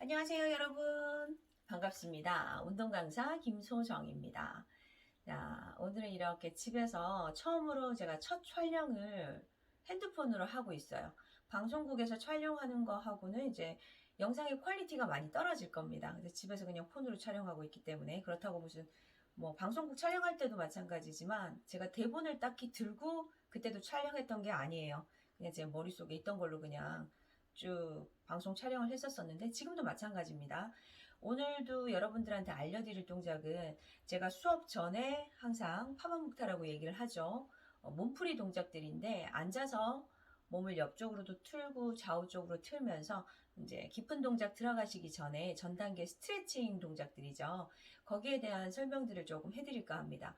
안녕하세요, 여러분. 반갑습니다. 운동 강사 김소정입니다. 자, 오늘은 이렇게 집에서 처음으로 제가 첫 촬영을 핸드폰으로 하고 있어요. 방송국에서 촬영하는 거 하고는 이제 영상의 퀄리티가 많이 떨어질 겁니다. 근데 집에서 그냥 폰으로 촬영하고 있기 때문에 그렇다고 무슨 뭐 방송국 촬영할 때도 마찬가지지만 제가 대본을 딱히 들고 그때도 촬영했던 게 아니에요. 그냥 제 머릿속에 있던 걸로 그냥 쭉 방송 촬영을 했었었는데 지금도 마찬가지입니다. 오늘도 여러분들한테 알려드릴 동작은 제가 수업 전에 항상 파마묵타라고 얘기를 하죠. 몸풀이 동작들인데 앉아서 몸을 옆쪽으로도 틀고 좌우 쪽으로 틀면서 이제 깊은 동작 들어가시기 전에 전 단계 스트레칭 동작들이죠. 거기에 대한 설명들을 조금 해드릴까 합니다.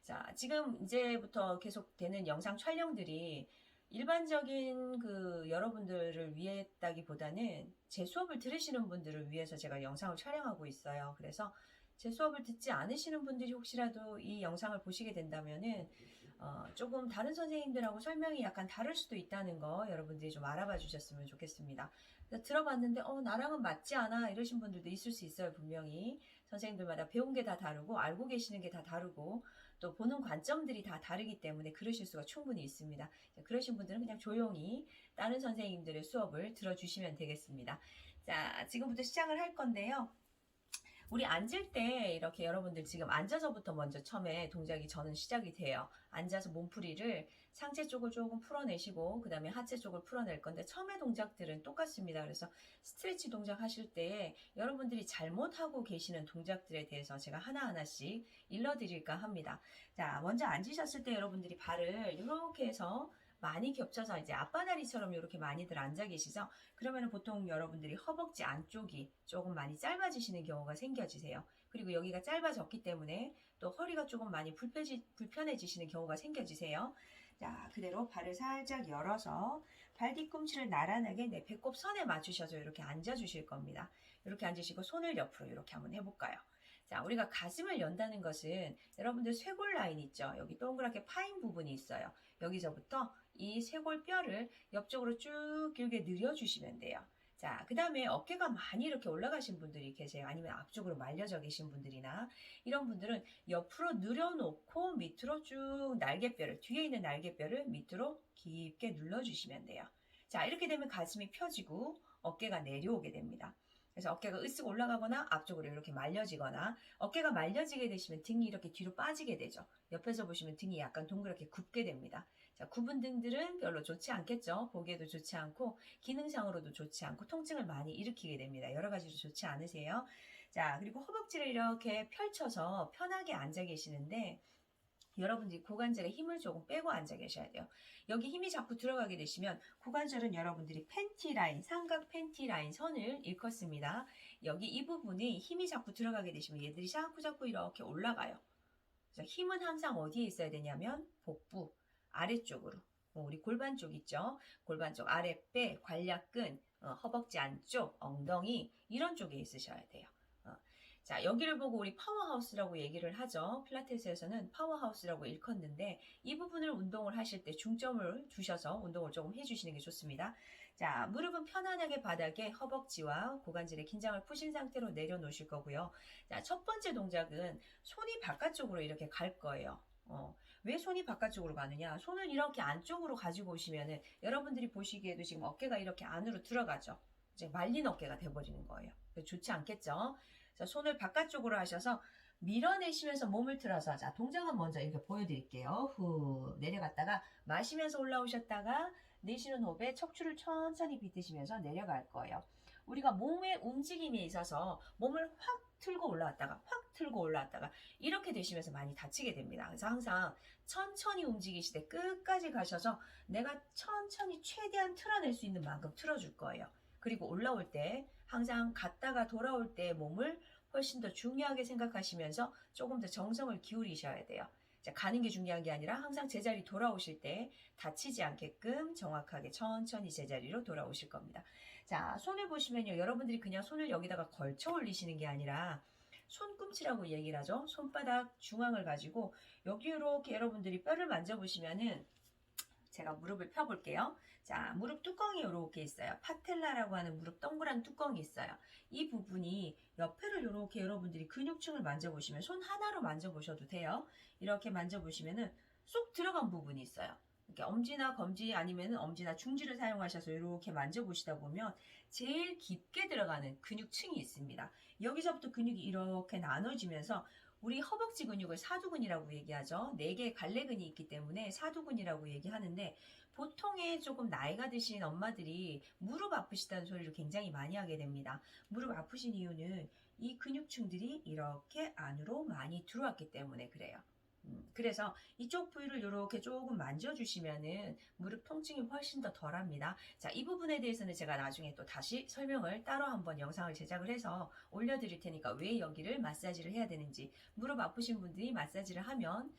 자, 지금 이제부터 계속되는 영상 촬영들이 일반적인 여러분들을 위했다기보다는 제 수업을 들으시는 분들을 위해서 제가 영상을 촬영하고 있어요. 그래서 제 수업을 듣지 않으시는 분들이 혹시라도 이 영상을 보시게 된다면은 조금 다른 선생님들하고 설명이 약간 다를 수도 있다는 거 여러분들이 좀 알아봐 주셨으면 좋겠습니다. 들어봤는데 나랑은 맞지 않아 이러신 분들도 있을 수 있어요. 분명히 선생님들마다 배운 게 다 다르고 알고 계시는 게 다 다르고 또 보는 관점들이 다 다르기 때문에 그러실 수가 충분히 있습니다. 그러신 분들은 그냥 조용히 다른 선생님들의 수업을 들어주시면 되겠습니다. 자, 지금부터 시작을 할 건데요. 우리 앉을 때 이렇게 여러분들 지금 앉아서부터 먼저 처음에 동작이 저는 시작이 돼요. 앉아서 몸풀이를 상체 쪽을 조금 풀어내시고 그 다음에 하체 쪽을 풀어낼 건데 처음에 동작들은 똑같습니다. 그래서 스트레치 동작 하실 때 여러분들이 잘못하고 계시는 동작들에 대해서 제가 하나하나씩 일러드릴까 합니다. 자, 먼저 앉으셨을 때 여러분들이 발을 이렇게 해서 많이 겹쳐서 이제 앞바다리처럼 이렇게 많이들 앉아 계시죠? 그러면 보통 여러분들이 허벅지 안쪽이 조금 많이 짧아지시는 경우가 생겨지세요. 그리고 여기가 짧아졌기 때문에 또 허리가 조금 많이 불편해지시는 경우가 생겨지세요. 자, 그대로 발을 살짝 열어서 발 뒤꿈치를 나란하게 내 배꼽 선에 맞추셔서 이렇게 앉아 주실 겁니다. 이렇게 앉으시고 손을 옆으로 이렇게 한번 해볼까요? 자, 우리가 가슴을 연다는 것은 여러분들 쇄골 라인 있죠? 여기 동그랗게 파인 부분이 있어요. 여기서부터 이 쇄골 뼈를 옆쪽으로 쭉 길게 늘려주시면 돼요. 자, 그 다음에 어깨가 많이 이렇게 올라가신 분들이 계세요. 아니면 앞쪽으로 말려져 계신 분들이나 이런 분들은 옆으로 늘여놓고 밑으로 쭉 날개뼈를, 뒤에 있는 날개뼈를 밑으로 깊게 눌러주시면 돼요. 자, 이렇게 되면 가슴이 펴지고 어깨가 내려오게 됩니다. 그래서 어깨가 으쓱 올라가거나 앞쪽으로 이렇게 말려지거나 어깨가 말려지게 되시면 등이 이렇게 뒤로 빠지게 되죠. 옆에서 보시면 등이 약간 동그랗게 굽게 됩니다. 자, 굽은 등들은 별로 좋지 않겠죠. 보기에도 좋지 않고 기능상으로도 좋지 않고 통증을 많이 일으키게 됩니다. 여러 가지로 좋지 않으세요. 자, 그리고 허벅지를 이렇게 펼쳐서 편하게 앉아 계시는데 여러분들이 고관절에 힘을 조금 빼고 앉아 계셔야 돼요. 여기 힘이 자꾸 들어가게 되시면 고관절은 여러분들이 팬티 라인, 삼각 팬티 라인 선을 일컫습니다. 여기 이 부분이 힘이 자꾸 들어가게 되시면 얘들이 자꾸 이렇게 올라가요. 그래서 힘은 항상 어디에 있어야 되냐면 복부 아래쪽으로. 우리 골반 쪽 있죠? 골반 쪽 아랫배, 관략근, 허벅지 안쪽, 엉덩이 이런 쪽에 있으셔야 돼요. 자, 여기를 보고 우리 파워하우스라고 얘기를 하죠. 필라테스에서는 파워하우스라고 일컫는데 이 부분을 운동을 하실 때 중점을 두셔서 운동을 조금 해주시는 게 좋습니다. 자, 무릎은 편안하게 바닥에 허벅지와 고관절의 긴장을 푸신 상태로 내려놓으실 거고요. 자, 첫 번째 동작은 손이 바깥쪽으로 이렇게 갈 거예요. 왜 손이 바깥쪽으로 가느냐? 손을 이렇게 안쪽으로 가지고 오시면은 여러분들이 보시기에도 지금 어깨가 이렇게 안으로 들어가죠. 이제 말린 어깨가 돼버리는 거예요. 좋지 않겠죠? 자, 손을 바깥쪽으로 하셔서 밀어내시면서 몸을 틀어서 자, 동작은 먼저 이렇게 보여드릴게요. 후 내려갔다가 마시면서 올라오셨다가 내쉬는 호흡에 척추를 천천히 비트시면서 내려갈 거예요. 우리가 몸의 움직임에 있어서 몸을 확 틀고 올라왔다가 확 틀고 올라왔다가 이렇게 되시면서 많이 다치게 됩니다. 그래서 항상 천천히 움직이시되 끝까지 가셔서 내가 천천히 최대한 틀어낼 수 있는 만큼 틀어줄 거예요. 그리고 올라올 때 항상 갔다가 돌아올 때 몸을 훨씬 더 중요하게 생각하시면서 조금 더 정성을 기울이셔야 돼요. 자, 가는 게 중요한 게 아니라 항상 제자리 돌아오실 때 다치지 않게끔 정확하게 천천히 제자리로 돌아오실 겁니다. 자, 손을 보시면요. 여러분들이 그냥 손을 여기다가 걸쳐 올리시는 게 아니라 손꿈치라고 얘기를 하죠. 손바닥 중앙을 가지고 여기 이렇게 여러분들이 뼈를 만져보시면은 제가 무릎을 펴볼게요. 자, 무릎 뚜껑이 이렇게 있어요. 파텔라라고 하는 무릎 동그란 뚜껑이 있어요. 이 부분이 옆에를 이렇게 여러분들이 근육층을 만져보시면 손 하나로 만져보셔도 돼요. 이렇게 만져보시면은 쏙 들어간 부분이 있어요. 이렇게 엄지나 검지 아니면 엄지나 중지를 사용하셔서 이렇게 만져보시다 보면 제일 깊게 들어가는 근육층이 있습니다. 여기서부터 근육이 이렇게 나눠지면서 우리 허벅지 근육을 사두근이라고 얘기하죠. 4개의 갈래근이 있기 때문에 사두근이라고 얘기하는데 보통의 조금 나이가 드신 엄마들이 무릎 아프시다는 소리를 굉장히 많이 하게 됩니다. 무릎 아프신 이유는 이 근육층들이 이렇게 안으로 많이 들어왔기 때문에 그래요. 그래서 이쪽 부위를 이렇게 조금 만져주시면은 무릎 통증이 훨씬 더 덜합니다. 자, 이 부분에 대해서는 제가 나중에 또 다시 설명을 따로 한번 영상을 제작을 해서 올려드릴 테니까 왜 여기를 마사지를 해야 되는지, 무릎 아프신 분들이 마사지를 하면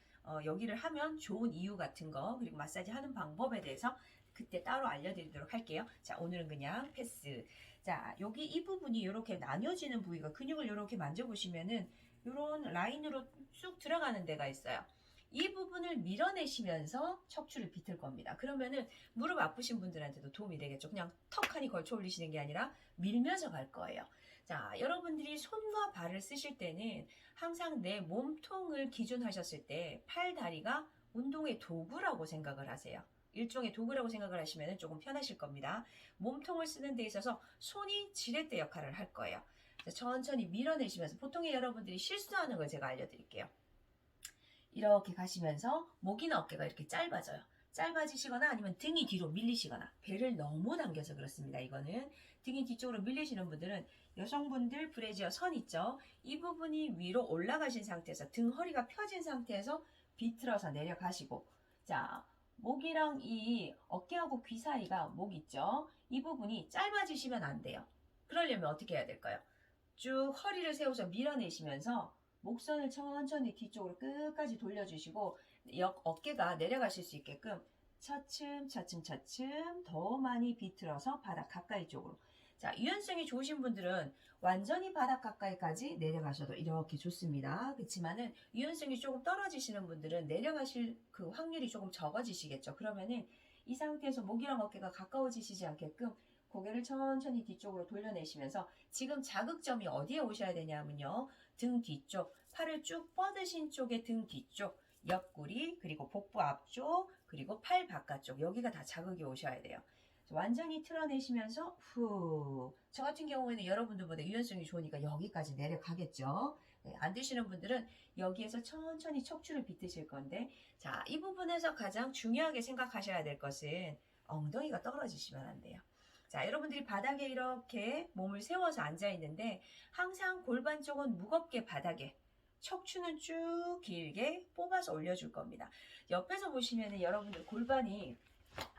여기를 하면 좋은 이유 같은 거, 그리고 마사지 하는 방법에 대해서 그때 따로 알려드리도록 할게요. 자, 오늘은 그냥 패스. 자, 여기 이 부분이 이렇게 나뉘어지는 부위가 근육을 이렇게 만져보시면은 이런 라인으로 쑥 들어가는 데가 있어요. 이 부분을 밀어내시면서 척추를 비틀 겁니다. 그러면은 무릎 아프신 분들한테도 도움이 되겠죠. 그냥 턱하니 걸쳐 올리시는 게 아니라 밀면서 갈 거예요. 자, 여러분들이 손과 발을 쓰실 때는 항상 내 몸통을 기준하셨을 때 팔, 다리가 운동의 도구라고 생각을 하세요. 일종의 도구라고 생각을 하시면 조금 편하실 겁니다. 몸통을 쓰는 데 있어서 손이 지렛대 역할을 할 거예요. 천천히 밀어내시면서 보통의 여러분들이 실수하는 걸 제가 알려드릴게요. 이렇게 가시면서 목이나 어깨가 이렇게 짧아져요. 짧아지시거나 아니면 등이 뒤로 밀리시거나 배를 너무 당겨서 그렇습니다. 이거는 등이 뒤쪽으로 밀리시는 분들은 여성분들 브래지어 선 있죠. 이 부분이 위로 올라가신 상태에서 등 허리가 펴진 상태에서 비틀어서 내려가시고, 자, 목이랑 이 어깨하고 귀 사이가 목 있죠. 이 부분이 짧아지시면 안 돼요. 그러려면 어떻게 해야 될까요? 쭉 허리를 세워서 밀어내시면서 목선을 천천히 뒤쪽으로 끝까지 돌려주시고 어깨가 내려가실 수 있게끔 차츰 더 많이 비틀어서 바닥 가까이 쪽으로. 자, 유연성이 좋으신 분들은 완전히 바닥 가까이까지 내려가셔도 이렇게 좋습니다. 그렇지만은 유연성이 조금 떨어지시는 분들은 내려가실 그 확률이 조금 적어지시겠죠. 그러면은 이 상태에서 목이랑 어깨가 가까워지시지 않게끔 고개를 천천히 뒤쪽으로 돌려내시면서 지금 자극점이 어디에 오셔야 되냐면요. 등 뒤쪽, 팔을 쭉 뻗으신 쪽의 등 뒤쪽, 옆구리, 그리고 복부 앞쪽, 그리고 팔 바깥쪽, 여기가 다 자극이 오셔야 돼요. 완전히 틀어내시면서 후. 저 같은 경우에는 여러분들보다 유연성이 좋으니까 여기까지 내려가겠죠. 네, 안 되시는 분들은 여기에서 천천히 척추를 비트실 건데, 자, 이 부분에서 가장 중요하게 생각하셔야 될 것은 엉덩이가 떨어지시면 안 돼요. 자, 여러분들이 바닥에 이렇게 몸을 세워서 앉아 있는데 항상 골반 쪽은 무겁게 바닥에, 척추는 쭉 길게 뽑아서 올려줄 겁니다. 옆에서 보시면 여러분들 골반이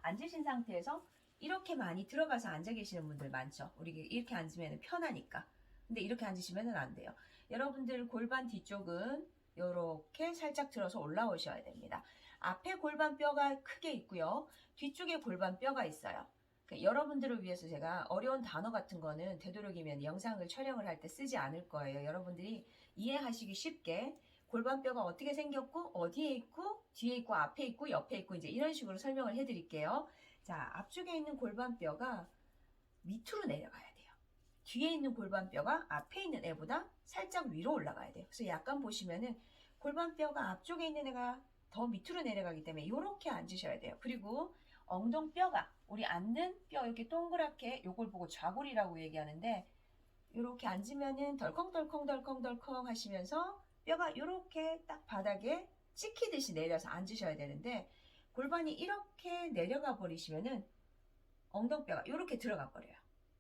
앉으신 상태에서 이렇게 많이 들어가서 앉아 계시는 분들 많죠. 우리 이렇게 앉으면 편하니까. 근데 이렇게 앉으시면 안 돼요. 여러분들 골반 뒤쪽은 이렇게 살짝 들어서 올라오셔야 됩니다. 앞에 골반뼈가 크게 있고요. 뒤쪽에 골반뼈가 있어요. 여러분들을 위해서 제가 어려운 단어 같은 거는 되도록이면 영상을 촬영을 할 때 쓰지 않을 거예요. 여러분들이 이해하시기 쉽게 골반뼈가 어떻게 생겼고 어디에 있고 뒤에 있고 앞에 있고 옆에 있고 이제 이런 식으로 설명을 해드릴게요. 자, 앞쪽에 있는 골반뼈가 밑으로 내려가야 돼요. 뒤에 있는 골반뼈가 앞에 있는 애보다 살짝 위로 올라가야 돼요. 그래서 약간 보시면은 골반뼈가 앞쪽에 있는 애가 더 밑으로 내려가기 때문에 이렇게 앉으셔야 돼요. 그리고 엉덩뼈가 우리 앉는 뼈 이렇게 동그랗게 요걸 보고 좌골이라고 얘기하는데 이렇게 앉으면은 덜컹덜컹 하시면서 뼈가 이렇게 딱 바닥에 찍히듯이 내려서 앉으셔야 되는데 골반이 이렇게 내려가 버리시면은 엉덩뼈가 이렇게 들어가 버려요.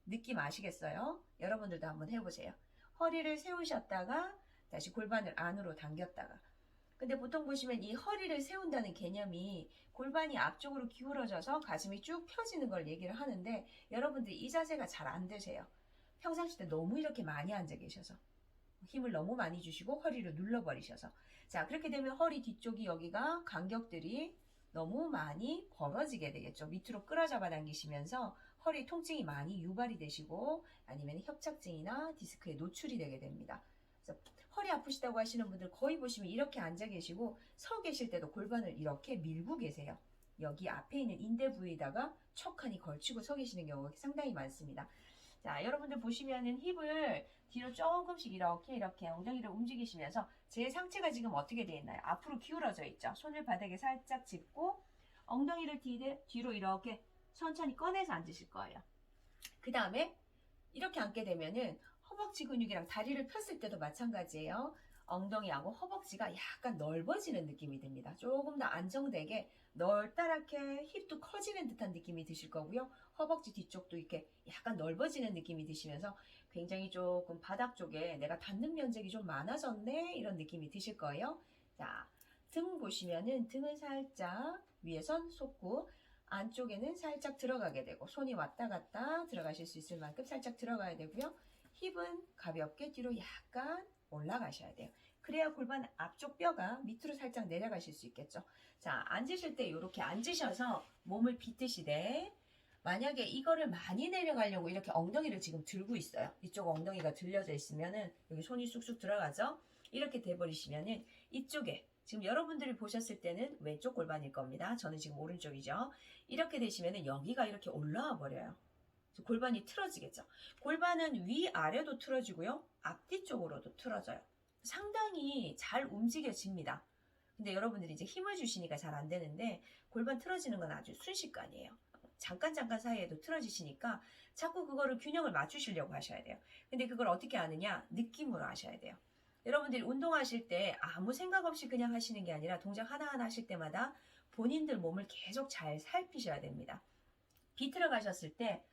느낌 아시겠어요? 여러분들도 한번 해보세요. 허리를 세우셨다가 다시 골반을 안으로 당겼다가. 근데 보통 보시면 이 허리를 세운다는 개념이 골반이 앞쪽으로 기울어져서 가슴이 쭉 펴지는 걸 얘기를 하는데 여러분들 이 자세가 잘 안 되세요. 평상시 때 너무 이렇게 많이 앉아 계셔서 힘을 너무 많이 주시고 허리를 눌러버리셔서, 자, 그렇게 되면 허리 뒤쪽이 여기가 간격들이 너무 많이 벌어지게 되겠죠. 밑으로 끌어 잡아당기시면서 허리 통증이 많이 유발이 되시고 아니면 협착증이나 디스크에 노출이 되게 됩니다. 그래서 허리 아프시다고 하시는 분들 거의 보시면 이렇게 앉아 계시고 서 계실 때도 골반을 이렇게 밀고 계세요. 여기 앞에 있는 인대 부위에다가 척하니 걸치고 서 계시는 경우가 상당히 많습니다. 자, 여러분들 보시면은 힙을 뒤로 조금씩 이렇게 엉덩이를 움직이시면서 제 상체가 지금 어떻게 되어 있나요? 앞으로 기울어져 있죠. 손을 바닥에 살짝 짚고 엉덩이를 뒤로 이렇게 천천히 꺼내서 앉으실 거예요. 그 다음에 이렇게 앉게 되면은 허벅지 근육이랑 다리를 폈을 때도 마찬가지예요. 엉덩이하고 허벅지가 약간 넓어지는 느낌이 듭니다. 조금 더 안정되게 넓다랗게 힙도 커지는 듯한 느낌이 드실 거고요. 허벅지 뒤쪽도 이렇게 약간 넓어지는 느낌이 드시면서 굉장히 조금 바닥 쪽에 내가 닿는 면적이 좀 많아졌네 이런 느낌이 드실 거예요. 자, 등 보시면은 등은 살짝 위에선 솟고 안쪽에는 살짝 들어가게 되고 손이 왔다 갔다 들어가실 수 있을 만큼 살짝 들어가야 되고요. 힙은 가볍게 뒤로 약간 올라가셔야 돼요. 그래야 골반 앞쪽 뼈가 밑으로 살짝 내려가실 수 있겠죠. 자, 앉으실 때 이렇게 앉으셔서 몸을 비트시되 만약에 이거를 많이 내려가려고 이렇게 엉덩이를 지금 들고 있어요. 이쪽 엉덩이가 들려져 있으면은 여기 손이 쑥쑥 들어가죠. 이렇게 돼버리시면은 이쪽에 지금 여러분들이 보셨을 때는 왼쪽 골반일 겁니다. 저는 지금 오른쪽이죠. 이렇게 되시면은 여기가 이렇게 올라와 버려요. 골반이 틀어지겠죠. 골반은 위아래도 틀어지고요. 앞뒤 쪽으로도 틀어져요. 상당히 잘 움직여집니다. 근데 여러분들이 이제 힘을 주시니까 잘 안 되는데 골반 틀어지는 건 아주 순식간이에요. 잠깐 사이에도 틀어지시니까 자꾸 그거를 균형을 맞추시려고 하셔야 돼요. 근데 그걸 어떻게 아느냐? 느낌으로 하셔야 돼요. 여러분들이 운동하실 때 아무 생각 없이 그냥 하시는 게 아니라 동작 하나하나 하실 때마다 본인들 몸을 계속 잘 살피셔야 됩니다. 비틀어 가셨을 때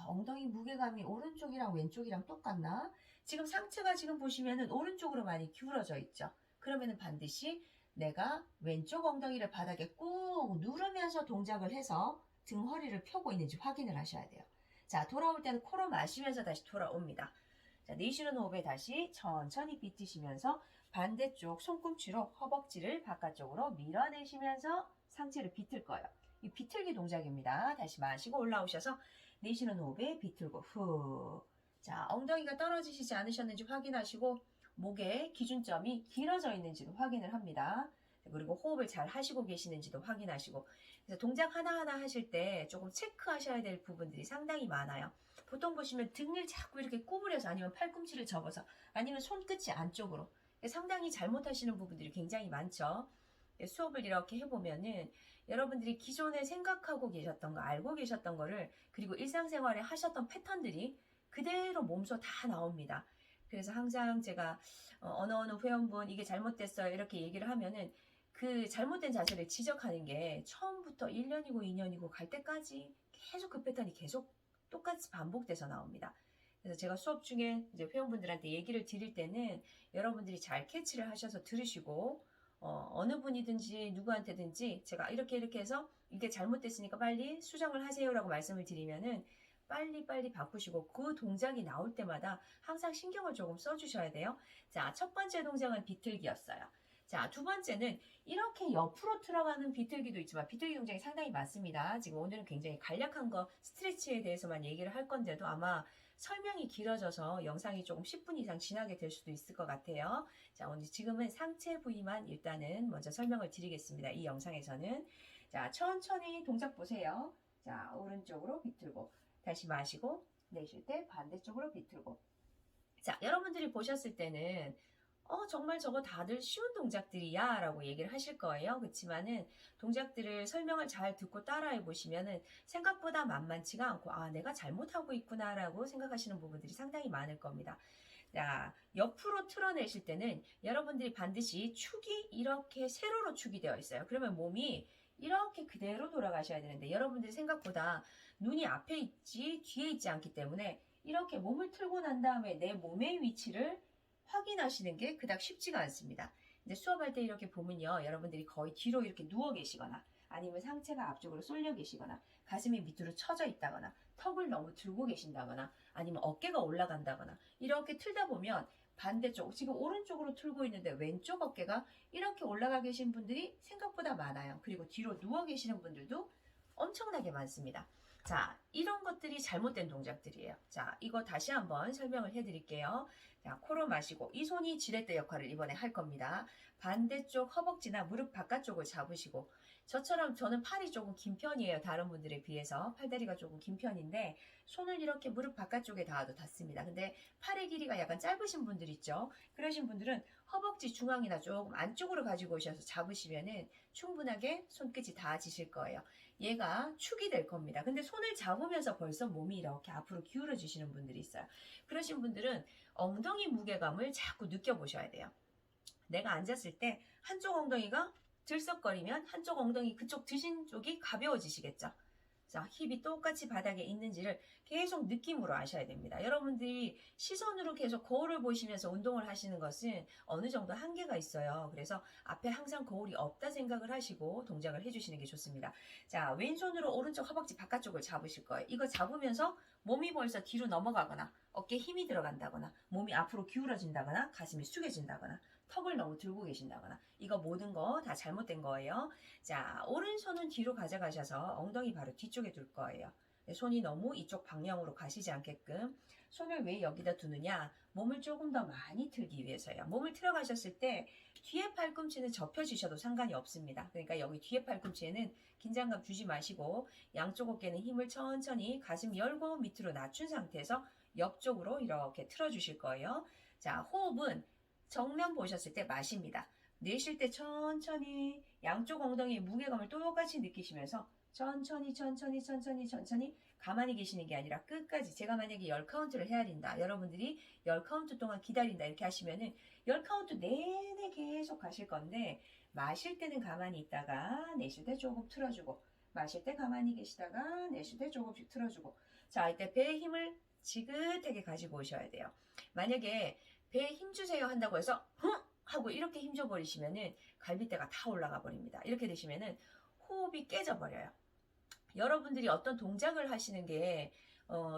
엉덩이 무게감이 오른쪽이랑 왼쪽이랑 똑같나? 지금 상체가 지금 보시면은 오른쪽으로 많이 기울어져 있죠. 그러면은 반드시 내가 왼쪽 엉덩이를 바닥에 꾹 누르면서 동작을 해서 등 허리를 펴고 있는지 확인을 하셔야 돼요. 자, 돌아올 때는 코로 마시면서 다시 돌아옵니다. 자, 내쉬는 호흡에 다시 천천히 비트시면서 반대쪽 손꿈치로 허벅지를 바깥쪽으로 밀어내시면서 상체를 비틀 거예요. 이 비틀기 동작입니다. 다시 마시고 올라오셔서 내쉬는 호흡에 비틀고 후. 자, 엉덩이가 떨어지시지 않으셨는지 확인하시고 목의 기준점이 길어져 있는지도 확인을 합니다. 그리고 호흡을 잘 하시고 계시는지도 확인하시고. 그래서 동작 하나하나 하실 때 조금 체크하셔야 될 부분들이 상당히 많아요. 보통 보시면 등을 자꾸 이렇게 구부려서 아니면 팔꿈치를 접어서 아니면 손끝이 안쪽으로 상당히 잘못하시는 부분들이 굉장히 많죠. 수업을 이렇게 해보면은 여러분들이 기존에 생각하고 계셨던 거, 알고 계셨던 거를 그리고 일상생활에 하셨던 패턴들이 그대로 몸소 다 나옵니다. 그래서 항상 제가 어느 회원분 이게 잘못됐어요 이렇게 얘기를 하면은 그 잘못된 자세를 지적하는 게 처음부터 1년이고 2년이고 갈 때까지 계속 그 패턴이 계속 똑같이 반복돼서 나옵니다. 그래서 제가 수업 중에 이제 회원분들한테 얘기를 드릴 때는 여러분들이 잘 캐치를 하셔서 들으시고 어느 분이든지 누구한테든지 제가 이렇게 해서 이게 잘못됐으니까 빨리 수정을 하세요라고 말씀을 드리면은 빨리 바꾸시고 그 동작이 나올 때마다 항상 신경을 조금 써주셔야 돼요. 자, 첫 번째 동작은 비틀기였어요. 자, 두 번째는 이렇게 옆으로 들어가는 비틀기도 있지만 비틀기 동작이 상당히 많습니다. 지금 오늘은 굉장히 간략한 거 스트레치에 대해서만 얘기를 할 건데도 아마 설명이 길어져서 영상이 조금 10분 이상 지나게 될 수도 있을 것 같아요. 자, 오늘 지금은 상체 부위만 일단은 먼저 설명을 드리겠습니다. 이 영상에서는. 자, 천천히 동작 보세요. 자, 오른쪽으로 비틀고 다시 마시고 내쉴 때 반대쪽으로 비틀고. 자, 여러분들이 보셨을 때는 정말 저거 다들 쉬운 동작들이야 라고 얘기를 하실 거예요. 그렇지만은 동작들을 설명을 잘 듣고 따라해 보시면은 생각보다 만만치가 않고 내가 잘못하고 있구나 라고 생각하시는 부분들이 상당히 많을 겁니다. 자, 옆으로 틀어내실 때는 여러분들이 반드시 축이 이렇게 세로로 축이 되어 있어요. 그러면 몸이 이렇게 그대로 돌아가셔야 되는데 여러분들이 생각보다 눈이 앞에 있지 뒤에 있지 않기 때문에 이렇게 몸을 틀고 난 다음에 내 몸의 위치를 확인하시는 게 그닥 쉽지가 않습니다. 이제 수업할 때 이렇게 보면요. 여러분들이 거의 뒤로 이렇게 누워 계시거나 아니면 상체가 앞쪽으로 쏠려 계시거나 가슴이 밑으로 처져 있다거나 턱을 너무 들고 계신다거나 아니면 어깨가 올라간다거나 이렇게 틀다 보면 반대쪽 지금 오른쪽으로 틀고 있는데 왼쪽 어깨가 이렇게 올라가 계신 분들이 생각보다 많아요. 그리고 뒤로 누워 계시는 분들도 엄청나게 많습니다. 자, 이런 것들이 잘못된 동작들이에요. 자, 이거 다시 한번 설명을 해드릴게요. 자, 코로 마시고 이 손이 지렛대 역할을 이번에 할 겁니다. 반대쪽 허벅지나 무릎 바깥쪽을 잡으시고 저처럼 저는 팔이 조금 긴 편이에요. 다른 분들에 비해서. 팔다리가 조금 긴 편인데 손을 이렇게 무릎 바깥쪽에 닿아도 닿습니다. 근데 팔의 길이가 약간 짧으신 분들 있죠. 그러신 분들은 허벅지 중앙이나 조금 안쪽으로 가지고 오셔서 잡으시면은 충분하게 손끝이 닿아지실 거예요. 얘가 축이 될 겁니다. 근데 손을 잡으면서 벌써 몸이 이렇게 앞으로 기울어지시는 분들이 있어요. 그러신 분들은 엉덩이 무게감을 자꾸 느껴보셔야 돼요. 내가 앉았을 때 한쪽 엉덩이가 들썩거리면 한쪽 엉덩이 그쪽 드신 쪽이 가벼워지시겠죠. 자, 힙이 똑같이 바닥에 있는지를 계속 느낌으로 아셔야 됩니다. 여러분들이 시선으로 계속 거울을 보시면서 운동을 하시는 것은 어느 정도 한계가 있어요. 그래서 앞에 항상 거울이 없다 생각을 하시고 동작을 해주시는 게 좋습니다. 자, 왼손으로 오른쪽 허벅지 바깥쪽을 잡으실 거예요. 이거 잡으면서 몸이 벌써 뒤로 넘어가거나 어깨에 힘이 들어간다거나 몸이 앞으로 기울어진다거나 가슴이 숙여진다거나 턱을 너무 들고 계신다거나 이거 모든 거 다 잘못된 거예요. 자, 오른손은 뒤로 가져가셔서 엉덩이 바로 뒤쪽에 둘 거예요. 손이 너무 이쪽 방향으로 가시지 않게끔. 손을 왜 여기다 두느냐? 몸을 조금 더 많이 틀기 위해서요. 몸을 틀어 가셨을 때 뒤에 팔꿈치는 접혀지셔도 상관이 없습니다. 그러니까 여기 뒤에 팔꿈치에는 긴장감 주지 마시고 양쪽 어깨는 힘을 천천히 가슴 열고 밑으로 낮춘 상태에서 옆쪽으로 이렇게 틀어 주실 거예요. 자, 호흡은 정면 보셨을 때 마십니다. 내쉴 때 천천히 양쪽 엉덩이의 무게감을 똑같이 느끼시면서 천천히 가만히 계시는 게 아니라 끝까지 제가 만약에 10카운트를 해야 된다. 여러분들이 10카운트 동안 기다린다 이렇게 하시면은 10카운트 내내 계속 가실 건데 마실 때는 가만히 있다가 내쉴 때 조금 틀어주고 마실 때 가만히 계시다가 내쉴 때 조금씩 틀어주고 자, 이때 배의 힘을 지긋하게 가지고 오셔야 돼요. 만약에 배에 힘 주세요 한다고 해서 하고 이렇게 힘줘 버리시면은 갈비뼈가 다 올라가 버립니다. 이렇게 되시면은 호흡이 깨져 버려요. 여러분들이 어떤 동작을 하시는 게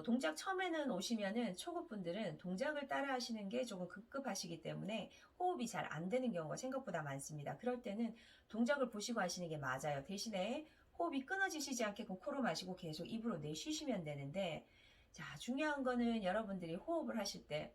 동작 처음에는 오시면은 초급분들은 동작을 따라 하시는 게 조금 급급하시기 때문에 호흡이 잘 안 되는 경우가 생각보다 많습니다. 그럴 때는 동작을 보시고 하시는 게 맞아요. 대신에 호흡이 끊어지시지 않게끔 코로 마시고 계속 입으로 내쉬시면 되는데 자, 중요한 거는 여러분들이 호흡을 하실 때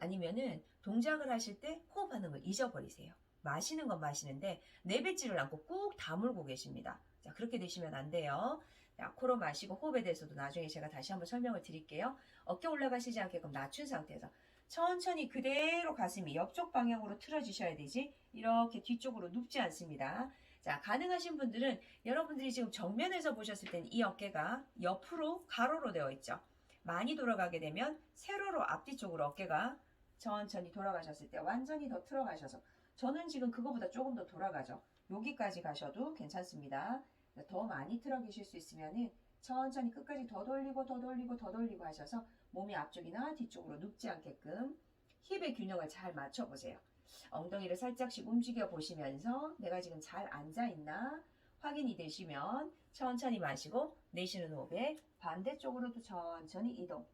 아니면은 동작을 하실 때 호흡하는 걸 잊어버리세요. 마시는 건 마시는데 내뱉지를 않고 꾹 다물고 계십니다. 자, 그렇게 되시면 안 돼요. 자, 코로 마시고 호흡에 대해서도 나중에 제가 다시 한번 설명을 드릴게요. 어깨 올라가시지 않게끔 낮춘 상태에서 천천히 그대로 가슴이 옆쪽 방향으로 틀어지셔야 되지 이렇게 뒤쪽으로 눕지 않습니다. 자, 가능하신 분들은 여러분들이 지금 정면에서 보셨을 때는 이 어깨가 옆으로 가로로 되어 있죠. 많이 돌아가게 되면 세로로 앞뒤쪽으로 어깨가 천천히 돌아가셨을 때 완전히 더 틀어가셔서 저는 지금 그거보다 조금 더 돌아가죠. 여기까지 가셔도 괜찮습니다. 더 많이 틀어 계실 수 있으면 천천히 끝까지 더 돌리고 더 돌리고 더 돌리고 하셔서 몸이 앞쪽이나 뒤쪽으로 눕지 않게끔 힙의 균형을 잘 맞춰보세요. 엉덩이를 살짝씩 움직여 보시면서 내가 지금 잘 앉아있나 확인이 되시면 천천히 마시고 내쉬는 호흡에 반대쪽으로도 천천히 이동.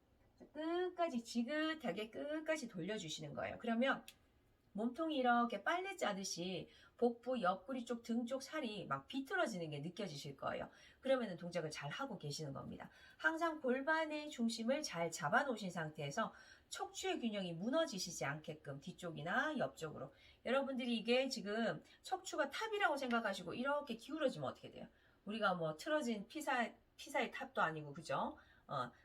끝까지 지긋하게 끝까지 돌려주시는 거예요. 그러면 몸통이 이렇게 빨래 짜듯이 복부, 옆구리 쪽, 등 쪽 살이 막 비틀어지는 게 느껴지실 거예요. 그러면 동작을 잘 하고 계시는 겁니다. 항상 골반의 중심을 잘 잡아 놓으신 상태에서 척추의 균형이 무너지시지 않게끔 뒤쪽이나 옆쪽으로 여러분들이 이게 지금 척추가 탑이라고 생각하시고 이렇게 기울어지면 어떻게 돼요? 우리가 뭐 틀어진 피사의 탑도 아니고 그죠?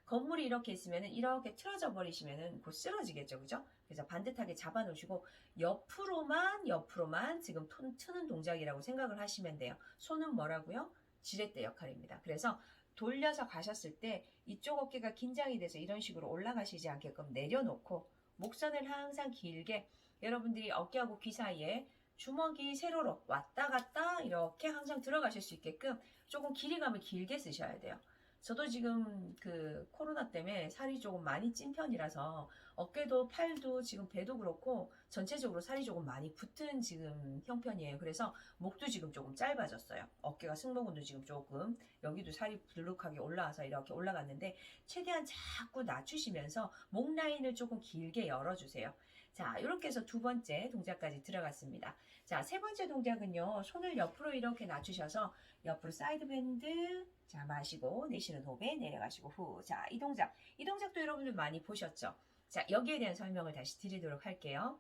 건물이 이렇게 있으면은 이렇게 틀어져 버리시면은 곧 쓰러지겠죠, 그죠? 그래서 반듯하게 잡아 놓으시고 옆으로만 지금 트는 동작이라고 생각을 하시면 돼요. 손은 뭐라고요? 지렛대 역할입니다. 그래서 돌려서 가셨을 때 이쪽 어깨가 긴장이 돼서 이런 식으로 올라가시지 않게끔 내려놓고 목선을 항상 길게 여러분들이 어깨하고 귀 사이에 주먹이 세로로 왔다 갔다 이렇게 항상 들어가실 수 있게끔 조금 길이감을 길게 쓰셔야 돼요. 저도 지금 그 코로나 때문에 살이 조금 많이 찐 편이라서 어깨도 팔도 지금 배도 그렇고 전체적으로 살이 조금 많이 붙은 지금 형편이에요. 그래서 목도 지금 조금 짧아졌어요. 어깨가 승모근도 지금 조금 여기도 살이 불룩하게 올라와서 이렇게 올라갔는데 최대한 자꾸 낮추시면서 목 라인을 조금 길게 열어주세요. 자, 이렇게 해서 두 번째 동작까지 들어갔습니다. 자, 세 번째 동작은요. 손을 옆으로 이렇게 낮추셔서 옆으로 사이드 밴드 자, 마시고 내쉬는 호흡에 내려가시고 후. 자, 이 동작도 여러분들 많이 보셨죠? 자, 여기에 대한 설명을 다시 드리도록 할게요.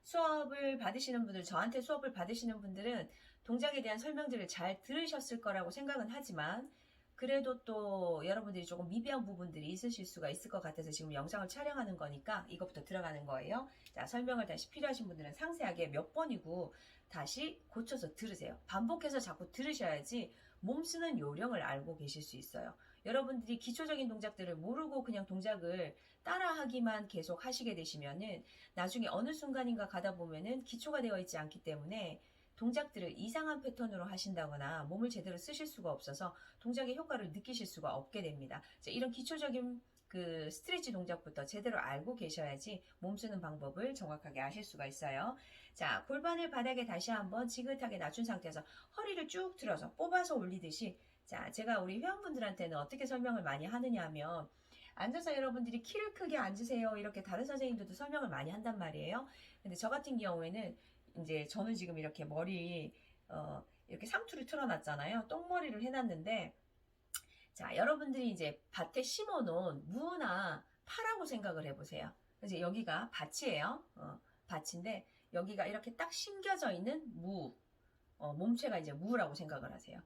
수업을 받으시는 분들, 저한테 수업을 받으시는 분들은 동작에 대한 설명들을 잘 들으셨을 거라고 생각은 하지만 그래도 또 여러분들이 조금 미비한 부분들이 있으실 수가 있을 것 같아서 지금 영상을 촬영하는 거니까 이것부터 들어가는 거예요. 자, 설명을 다시 필요하신 분들은 상세하게 몇 번이고 다시 고쳐서 들으세요. 반복해서 자꾸 들으셔야지 몸 쓰는 요령을 알고 계실 수 있어요. 여러분들이 기초적인 동작들을 모르고 그냥 동작을 따라하기만 계속 하시게 되시면은 나중에 어느 순간인가 가다 보면은 기초가 되어 있지 않기 때문에 동작들을 이상한 패턴으로 하신다거나 몸을 제대로 쓰실 수가 없어서 동작의 효과를 느끼실 수가 없게 됩니다. 이런 기초적인 그 스트레치 동작부터 제대로 알고 계셔야지 몸 쓰는 방법을 정확하게 아실 수가 있어요. 자, 골반을 바닥에 다시 한번 지긋하게 낮춘 상태에서 허리를 쭉 들어서 뽑아서 올리듯이, 자, 제가 우리 회원분들한테는 어떻게 설명을 많이 하느냐 하면 앉아서 여러분들이 키를 크게 앉으세요, 이렇게 다른 선생님들도 설명을 많이 한단 말이에요. 근데 저 같은 경우에는 이제 저는 지금 이렇게 머리 이렇게 상투를 틀어놨잖아요. 똥머리를 해놨는데, 자, 여러분들이 이제 밭에 심어놓은 무나 파라고 생각을 해보세요. 그래서 여기가 밭이에요. 밭인데 여기가 이렇게 딱 심겨져 있는 무, 몸체가 이제 무라고 생각을 하세요.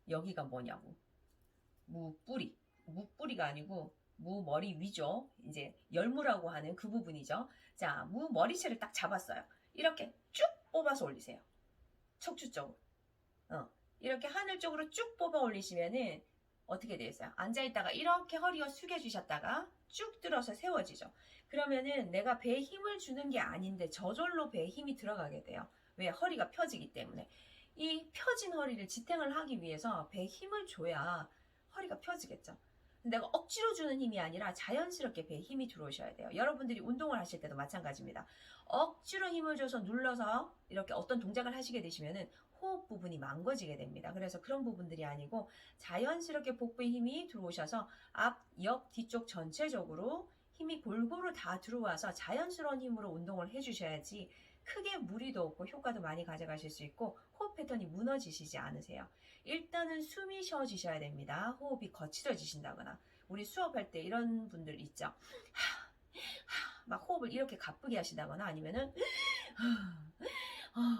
여기가 뭐냐고. 무 뿌리. 무 뿌리가 아니고 무 머리 위죠. 이제 열무라고 하는 그 부분이죠. 자, 무 머리채를 딱 잡았어요. 이렇게 쭉 뽑아서 올리세요. 척추 쪽으로. 이렇게 하늘 쪽으로 쭉 뽑아 올리시면은 어떻게 되겠어요? 앉아있다가 이렇게 허리가 숙여주셨다가 쭉 들어서 세워지죠. 그러면은 내가 배에 힘을 주는 게 아닌데 저절로 배에 힘이 들어가게 돼요. 왜? 허리가 펴지기 때문에. 이 펴진 허리를 지탱을 하기 위해서 배에 힘을 줘야 허리가 펴지겠죠. 내가 억지로 주는 힘이 아니라 자연스럽게 배에 힘이 들어오셔야 돼요. 여러분들이 운동을 하실 때도 마찬가지입니다. 억지로 힘을 줘서 눌러서 이렇게 어떤 동작을 하시게 되시면은 호흡 부분이 망가지게 됩니다. 그래서 그런 부분들이 아니고 자연스럽게 복부에 힘이 들어오셔서 앞, 옆, 뒤쪽 전체적으로 힘이 골고루 다 들어와서 자연스러운 힘으로 운동을 해주셔야지 크게 무리도 없고 효과도 많이 가져가실 수 있고 호흡 패턴이 무너지시지 않으세요. 일단은 숨이 쉬어지셔야 됩니다. 호흡이 거칠어지신다거나 우리 수업할 때 이런 분들 있죠. 막 호흡을 이렇게 가쁘게 하시다거나 아니면은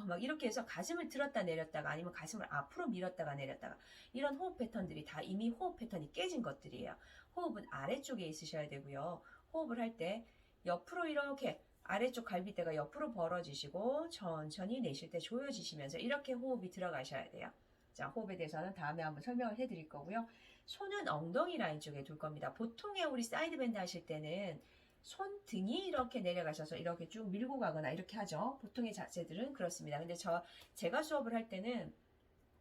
막 이렇게 해서 가슴을 들었다 내렸다가 아니면 가슴을 앞으로 밀었다가 내렸다가 이런 호흡 패턴들이 다 이미 호흡 패턴이 깨진 것들이에요. 호흡은 아래쪽에 있으셔야 되고요. 호흡을 할 때 옆으로 이렇게 아래쪽 갈비대가 옆으로 벌어지시고 천천히 내쉴 때 조여지시면서 이렇게 호흡이 들어가셔야 돼요. 자, 호흡에 대해서는 다음에 한번 설명을 해드릴 거고요. 손은 엉덩이 라인 쪽에 둘 겁니다. 보통의 우리 사이드밴드 하실 때는 손등이 이렇게 내려가셔서 이렇게 쭉 밀고 가거나 이렇게 하죠. 보통의 자세들은 그렇습니다. 근데 제가 수업을 할 때는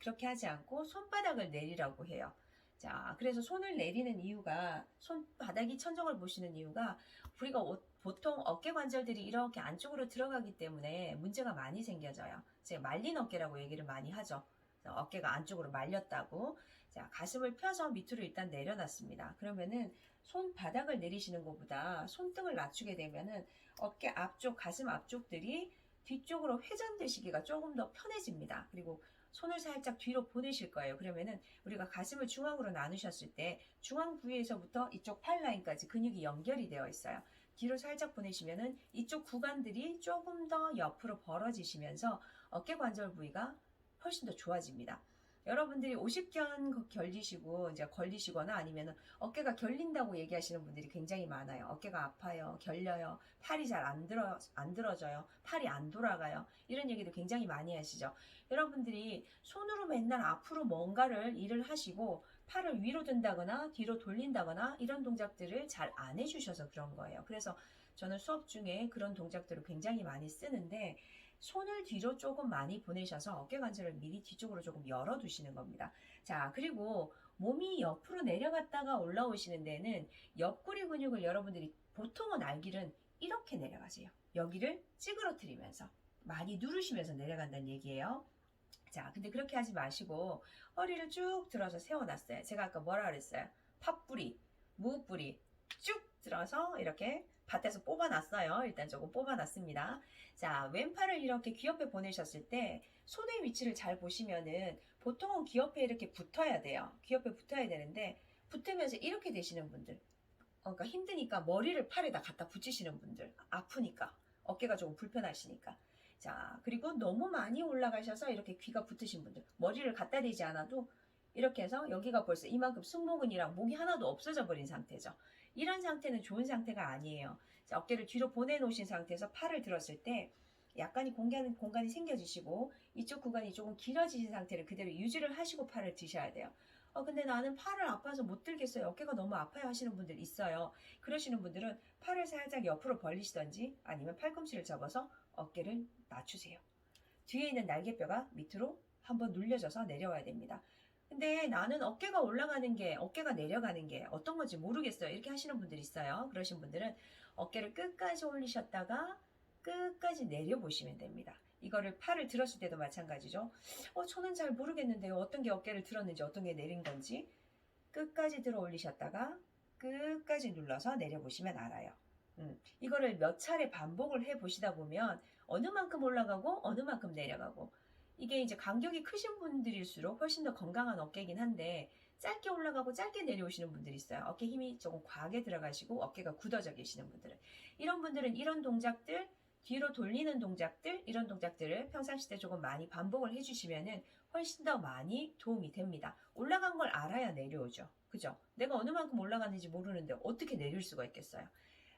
그렇게 하지 않고 손바닥을 내리라고 해요. 자, 그래서 손을 내리는 이유가, 손바닥이 천정을 보시는 이유가 우리가 보통 어깨 관절들이 이렇게 안쪽으로 들어가기 때문에 문제가 많이 생겨져요. 제가 말린 어깨라고 얘기를 많이 하죠. 어깨가 안쪽으로 말렸다고. 자, 가슴을 펴서 밑으로 일단 내려놨습니다. 그러면은 손바닥을 내리시는 것보다 손등을 낮추게 되면은 어깨 앞쪽, 가슴 앞쪽들이 뒤쪽으로 회전되시기가 조금 더 편해집니다. 그리고 손을 살짝 뒤로 보내실 거예요. 그러면은 우리가 가슴을 중앙으로 나누셨을 때 중앙 부위에서부터 이쪽 팔 라인까지 근육이 연결이 되어 있어요. 뒤로 살짝 보내시면은 이쪽 구간들이 조금 더 옆으로 벌어지시면서 어깨 관절 부위가 훨씬 더 좋아집니다. 여러분들이 오십견 결리시고 이제 걸리시거나 아니면 어깨가 결린다고 얘기하시는 분들이 굉장히 많아요. 어깨가 아파요, 결려요, 팔이 잘 안 들어져요, 팔이 안 돌아가요. 이런 얘기도 굉장히 많이 하시죠. 여러분들이 손으로 맨날 앞으로 뭔가를 일을 하시고 팔을 위로 든다거나 뒤로 돌린다거나 이런 동작들을 잘 안 해주셔서 그런 거예요. 그래서 저는 수업 중에 그런 동작들을 굉장히 많이 쓰는데 손을 뒤로 조금 많이 보내셔서 어깨 관절을 미리 뒤쪽으로 조금 열어두시는 겁니다. 자, 그리고 몸이 옆으로 내려갔다가 올라오시는 데는 옆구리 근육을 여러분들이 보통은 알기는 이렇게 내려가세요. 여기를 찌그러뜨리면서 많이 누르시면서 내려간다는 얘기예요. 자, 근데 그렇게 하지 마시고 허리를 쭉 들어서 세워놨어요. 제가 아까 뭐라 그랬어요? 팥뿌리, 무뿌리 쭉 들어서 이렇게 밭에서 뽑아놨어요. 일단 조금 뽑아놨습니다. 자, 왼팔을 이렇게 귀 옆에 보내셨을 때 손의 위치를 잘 보시면은 보통은 귀 옆에 이렇게 붙어야 돼요. 귀 옆에 붙어야 되는데 붙으면서 이렇게 되시는 분들, 그러니까 힘드니까 머리를 팔에다 갖다 붙이시는 분들, 아프니까 어깨가 조금 불편하시니까. 자, 그리고 너무 많이 올라가셔서 이렇게 귀가 붙으신 분들, 머리를 갖다 대지 않아도 이렇게 해서 여기가 벌써 이만큼 승모근이랑 목이 하나도 없어져 버린 상태죠. 이런 상태는 좋은 상태가 아니에요. 자, 어깨를 뒤로 보내놓으신 상태에서 팔을 들었을 때 약간의 공간이 생겨지시고 이쪽 구간이 조금 길어지신 상태를 그대로 유지를 하시고 팔을 드셔야 돼요. 근데 나는 팔을 아파서 못 들겠어요. 어깨가 너무 아파요 하시는 분들 있어요. 그러시는 분들은 팔을 살짝 옆으로 벌리시던지 아니면 팔꿈치를 접어서 어깨를 낮추세요. 뒤에 있는 날개뼈가 밑으로 한번 눌려져서 내려와야 됩니다. 근데 나는 어깨가 올라가는 게, 어깨가 내려가는 게 어떤 건지 모르겠어요. 이렇게 하시는 분들 있어요. 그러신 분들은 어깨를 끝까지 올리셨다가 끝까지 내려보시면 됩니다. 이거를 팔을 들었을 때도 마찬가지죠. 저는 잘 모르겠는데요. 어떤 게 어깨를 들었는지 어떤 게 내린 건지 끝까지 들어 올리셨다가 끝까지 눌러서 내려보시면 알아요. 이거를 몇 차례 반복을 해보시다 보면 어느 만큼 올라가고 어느 만큼 내려가고 이게 이제 간격이 크신 분들일수록 훨씬 더 건강한 어깨이긴 한데 짧게 올라가고 짧게 내려오시는 분들이 있어요. 어깨 힘이 조금 과하게 들어가시고 어깨가 굳어져 계시는 분들은 이런 분들은 이런 동작들 뒤로 돌리는 동작들 이런 동작들을 평상시 때 조금 많이 반복을 해주시면은 훨씬 더 많이 도움이 됩니다. 올라간 걸 알아야 내려오죠. 그죠? 내가 어느 만큼 올라갔는지 모르는데 어떻게 내릴 수가 있겠어요.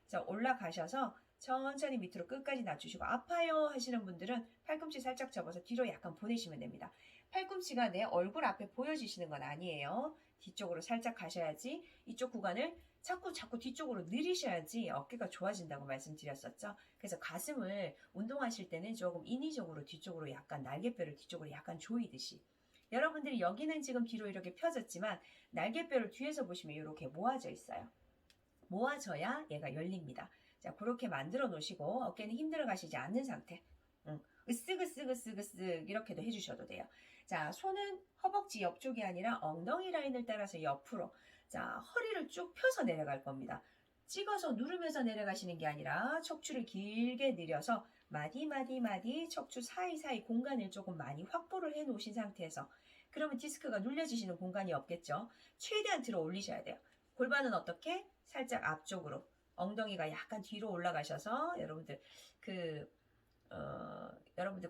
자, 올라가셔서 천천히 밑으로 끝까지 낮추시고 아파요 하시는 분들은 팔꿈치 살짝 접어서 뒤로 약간 보내시면 됩니다. 팔꿈치가 내 얼굴 앞에 보여지시는 건 아니에요. 뒤쪽으로 살짝 가셔야지 이쪽 구간을 자꾸 뒤쪽으로 늘리셔야지 어깨가 좋아진다고 말씀드렸었죠. 그래서 가슴을 운동하실 때는 조금 인위적으로 뒤쪽으로 약간 날개뼈를 뒤쪽으로 약간 조이듯이 여러분들이 여기는 지금 뒤로 이렇게 펴졌지만 날개뼈를 뒤에서 보시면 이렇게 모아져 있어요. 모아져야 얘가 열립니다. 자, 그렇게 만들어 놓으시고 어깨는 힘들어 가시지 않는 상태. 으쓱 이렇게도 해주셔도 돼요. 자, 손은 허벅지 옆쪽이 아니라 엉덩이 라인을 따라서 옆으로. 자, 허리를 쭉 펴서 내려갈 겁니다. 찍어서 누르면서 내려가시는 게 아니라 척추를 길게 늘려서 마디 척추 사이사이 공간을 조금 많이 확보를 해 놓으신 상태에서 그러면 디스크가 눌려지시는 공간이 없겠죠. 최대한 들어 올리셔야 돼요. 골반은 어떻게? 살짝 앞쪽으로 엉덩이가 약간 뒤로 올라가셔서 여러분들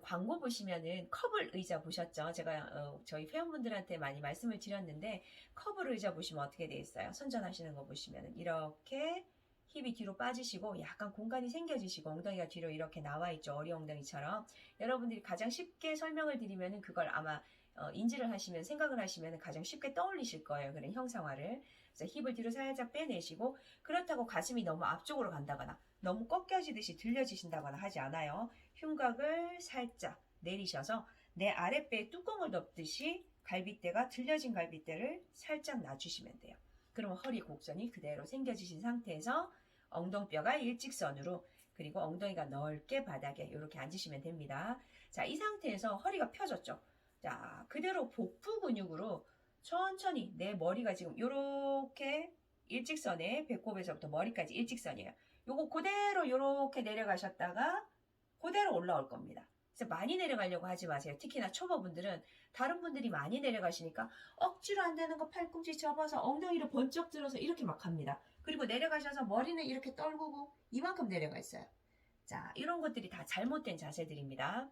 광고 보시면은 커블 의자 보셨죠? 제가 저희 회원분들한테 많이 말씀을 드렸는데 커블 의자 보시면 어떻게 돼 있어요? 선전하시는 거 보시면은 이렇게 힙이 뒤로 빠지시고 약간 공간이 생겨지시고 엉덩이가 뒤로 이렇게 나와 있죠. 어리 엉덩이처럼. 여러분들이 가장 쉽게 설명을 드리면은 그걸 아마 인지를 하시면 생각을 하시면 가장 쉽게 떠올리실 거예요. 그런 형상화를. 그래서 힙을 뒤로 살짝 빼내시고 그렇다고 가슴이 너무 앞쪽으로 간다거나 너무 꺾여지듯이 들려지신다거나 하지 않아요. 흉곽을 살짝 내리셔서 내 아랫배에 뚜껑을 덮듯이 갈비대가 들려진 갈비대를 살짝 놔주시면 돼요. 그러면 허리 곡선이 그대로 생겨지신 상태에서 엉덩뼈가 일직선으로 그리고 엉덩이가 넓게 바닥에 이렇게 앉으시면 됩니다. 자, 이 상태에서 허리가 펴졌죠. 자, 그대로 복부 근육으로 천천히 내 머리가 지금 이렇게 일직선에 배꼽에서부터 머리까지 일직선이에요. 요거 그대로 이렇게 내려가셨다가 그대로 올라올 겁니다. 그래서 많이 내려가려고 하지 마세요. 특히나 초보분들은 다른 분들이 많이 내려가시니까 억지로 안 되는 거 팔꿈치 접어서 엉덩이를 번쩍 들어서 이렇게 막 합니다. 그리고 내려가셔서 머리는 이렇게 떨구고 이만큼 내려가 있어요. 자, 이런 것들이 다 잘못된 자세들입니다.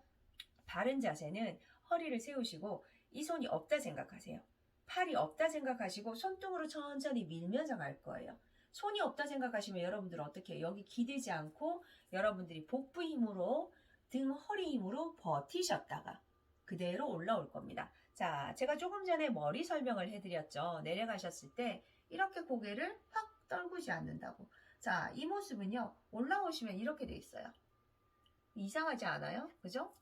바른 자세는 허리를 세우시고 이 손이 없다 생각하세요. 팔이 없다 생각하시고 손등으로 천천히 밀면서 갈 거예요. 손이 없다 생각하시면 여러분들은 어떻게 해요? 여기 기대지 않고 여러분들이 복부 힘으로 등 허리 힘으로 버티셨다가 그대로 올라올 겁니다. 자, 제가 조금 전에 머리 설명을 해드렸죠. 내려가셨을 때 이렇게 고개를 확 떨구지 않는다고. 자, 이 모습은요. 올라오시면 이렇게 돼 있어요. 이상하지 않아요? 그죠?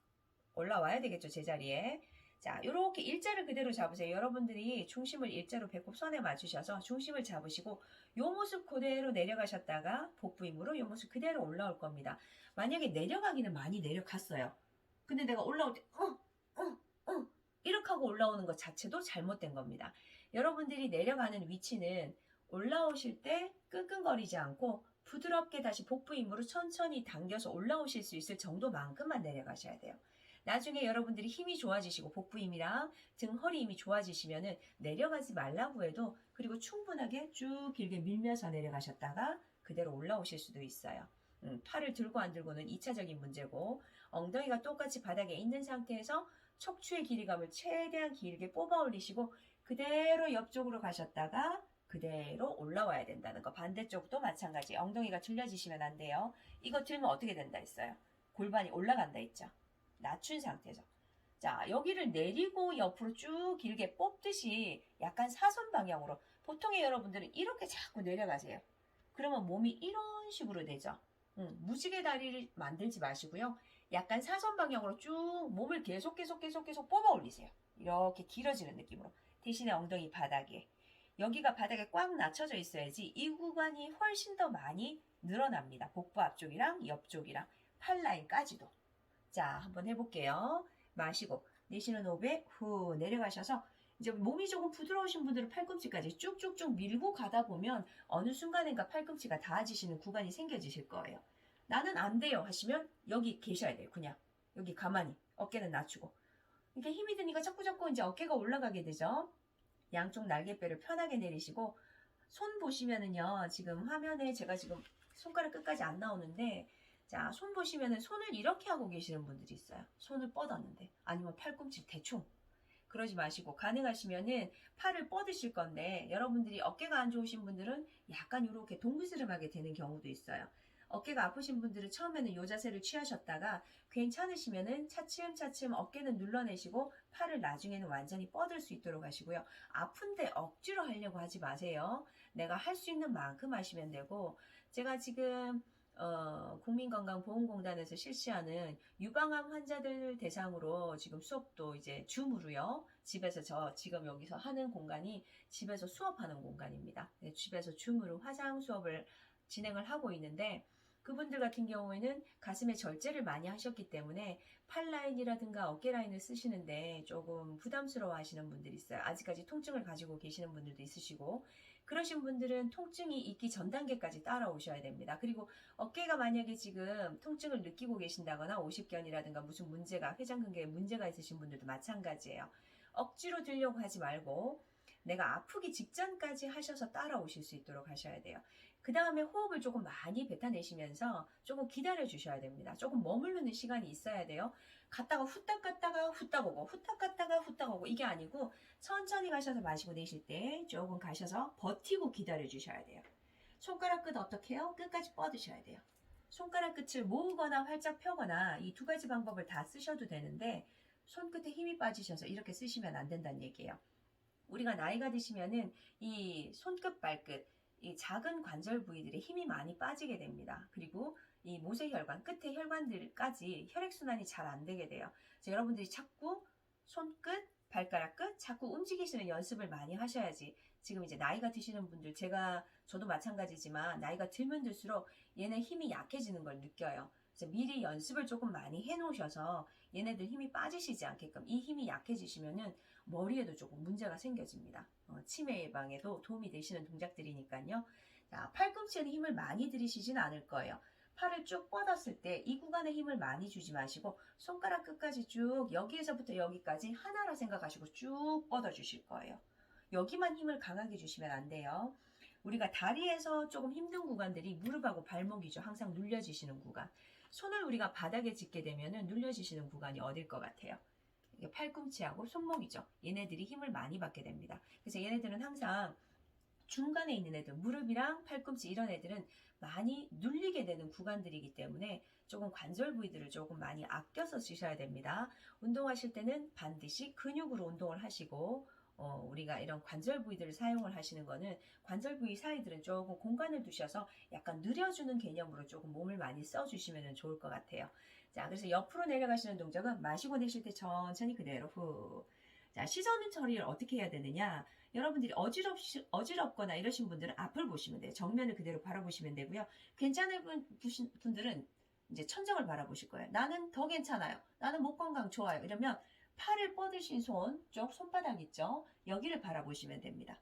올라와야 되겠죠, 제자리에. 자, 이렇게 일자를 그대로 잡으세요. 여러분들이 중심을 일자로 배꼽선에 맞추셔서 중심을 잡으시고 이 모습 그대로 내려가셨다가 복부 힘으로 이 모습 그대로 올라올 겁니다. 만약에 내려가기는 많이 내려갔어요. 근데 내가 올라올 때 이렇게 하고 올라오는 것 자체도 잘못된 겁니다. 여러분들이 내려가는 위치는 올라오실 때 끙끙거리지 않고 부드럽게 다시 복부 힘으로 천천히 당겨서 올라오실 수 있을 정도만큼만 내려가셔야 돼요. 나중에 여러분들이 힘이 좋아지시고 복부 힘이랑 등 허리 힘이 좋아지시면은 내려가지 말라고 해도 그리고 충분하게 쭉 길게 밀면서 내려가셨다가 그대로 올라오실 수도 있어요. 팔을 들고 안 들고는 2차적인 문제고, 엉덩이가 똑같이 바닥에 있는 상태에서 척추의 길이감을 최대한 길게 뽑아 올리시고 그대로 옆쪽으로 가셨다가 그대로 올라와야 된다는 거. 반대쪽도 마찬가지. 엉덩이가 들려지시면 안 돼요. 이거 들면 어떻게 된다 했어요? 골반이 올라간다 했죠. 낮춘 상태죠. 자, 여기를 내리고 옆으로 쭉 길게 뽑듯이 약간 사선 방향으로. 보통의 여러분들은 이렇게 자꾸 내려가세요. 그러면 몸이 이런 식으로 되죠. 무지개 다리를 만들지 마시고요. 약간 사선 방향으로 쭉 몸을 계속 뽑아 올리세요. 이렇게 길어지는 느낌으로. 대신에 엉덩이 바닥에. 여기가 바닥에 꽉 낮춰져 있어야지 이 구간이 훨씬 더 많이 늘어납니다. 복부 앞쪽이랑 옆쪽이랑 팔 라인까지도. 자, 한번 해볼게요. 마시고 내쉬는 호흡에 후 내려가셔서 이제 몸이 조금 부드러우신 분들은 팔꿈치까지 쭉쭉쭉 밀고 가다 보면 어느 순간인가 팔꿈치가 닿아지시는 구간이 생겨지실 거예요. 나는 안 돼요 하시면 여기 계셔야 돼요. 그냥 여기 가만히 어깨는 낮추고 이렇게 힘이 드니까 자꾸 이제 어깨가 올라가게 되죠. 양쪽 날개뼈를 편하게 내리시고 손 보시면은요. 지금 화면에 제가 지금 손가락 끝까지 안 나오는데 자, 손 보시면은 손을 이렇게 하고 계시는 분들이 있어요. 손을 뻗었는데 아니면 팔꿈치 대충 그러지 마시고 가능하시면은 팔을 뻗으실 건데 여러분들이 어깨가 안 좋으신 분들은 약간 이렇게 동그스름하게 되는 경우도 있어요. 어깨가 아프신 분들은 처음에는 이 자세를 취하셨다가 괜찮으시면은 차츰 어깨는 눌러내시고 팔을 나중에는 완전히 뻗을 수 있도록 하시고요. 아픈데 억지로 하려고 하지 마세요. 내가 할 수 있는 만큼 하시면 되고 제가 지금 국민건강보험공단에서 실시하는 유방암 환자들 대상으로 지금 수업도 이제 줌으로요. 집에서 저 지금 여기서 하는 공간이 집에서 수업하는 공간입니다. 네, 집에서 줌으로 화상 수업을 진행을 하고 있는데 그분들 같은 경우에는 가슴에 절제를 많이 하셨기 때문에 팔 라인이라든가 어깨 라인을 쓰시는데 조금 부담스러워 하시는 분들이 있어요. 아직까지 통증을 가지고 계시는 분들도 있으시고 그러신 분들은 통증이 있기 전 단계까지 따라오셔야 됩니다. 그리고 어깨가 만약에 지금 통증을 느끼고 계신다거나 오십견이라든가 무슨 문제가 회전근개에 문제가 있으신 분들도 마찬가지예요. 억지로 들려고 하지 말고 내가 아프기 직전까지 하셔서 따라오실 수 있도록 하셔야 돼요. 그 다음에 호흡을 조금 많이 뱉어내시면서 조금 기다려 주셔야 됩니다. 조금 머무르는 시간이 있어야 돼요. 갔다가 후딱 갔다가 후딱 오고 후딱 갔다가 후딱 오고 이게 아니고 천천히 가셔서 마시고 내쉴 때 조금 가셔서 버티고 기다려 주셔야 돼요. 손가락 끝 어떻게 해요? 끝까지 뻗으셔야 돼요. 손가락 끝을 모으거나 활짝 펴거나 이 두 가지 방법을 다 쓰셔도 되는데 손끝에 힘이 빠지셔서 이렇게 쓰시면 안 된다는 얘기예요. 우리가 나이가 드시면은 이 손끝 발끝 이 작은 관절 부위들에 힘이 많이 빠지게 됩니다. 그리고 이 모세혈관 끝에 혈관들까지 혈액순환이 잘 안 되게 돼요. 그래서 여러분들이 자꾸 손끝 발가락 끝 자꾸 움직이시는 연습을 많이 하셔야지. 지금 이제 나이가 드시는 분들 저도 마찬가지지만 나이가 들면 들수록 얘네 힘이 약해지는 걸 느껴요. 그래서 미리 연습을 조금 많이 해 놓으셔서 얘네들 힘이 빠지시지 않게끔 이 힘이 약해지시면은 머리에도 조금 문제가 생겨집니다. 치매 예방에도 도움이 되시는 동작들이니까요. 자, 팔꿈치에는 힘을 많이 들이시진 않을 거예요. 팔을 쭉 뻗었을 때 이 구간에 힘을 많이 주지 마시고 손가락 끝까지 쭉 여기에서부터 여기까지 하나로 생각하시고 쭉 뻗어 주실 거예요. 여기만 힘을 강하게 주시면 안 돼요. 우리가 다리에서 조금 힘든 구간들이 무릎하고 발목이죠. 항상 눌려지시는 구간. 손을 우리가 바닥에 짚게 되면 눌려지시는 구간이 어딜 것 같아요? 팔꿈치하고 손목이죠. 얘네들이 힘을 많이 받게 됩니다. 그래서 얘네들은 항상 중간에 있는 애들, 무릎이랑 팔꿈치 이런 애들은 많이 눌리게 되는 구간들이기 때문에 조금 관절 부위들을 조금 많이 아껴서 쓰셔야 됩니다. 운동하실 때는 반드시 근육으로 운동을 하시고 우리가 이런 관절 부위들을 사용을 하시는 거는 관절 부위 사이들은 조금 공간을 두셔서 약간 늘려주는 개념으로 조금 몸을 많이 써주시면 좋을 것 같아요. 자, 그래서 옆으로 내려가시는 동작은 마시고 내쉴 때 천천히 그대로 후. 자, 시선 처리를 어떻게 해야 되느냐? 여러분들이 어지럽거나 이러신 분들은 앞을 보시면 돼요. 정면을 그대로 바라보시면 되고요. 괜찮은 분들은 이제 천정을 바라보실 거예요. 나는 더 괜찮아요. 나는 목 건강 좋아요. 이러면 팔을 뻗으신 손, 쪽 손바닥 있죠? 여기를 바라보시면 됩니다.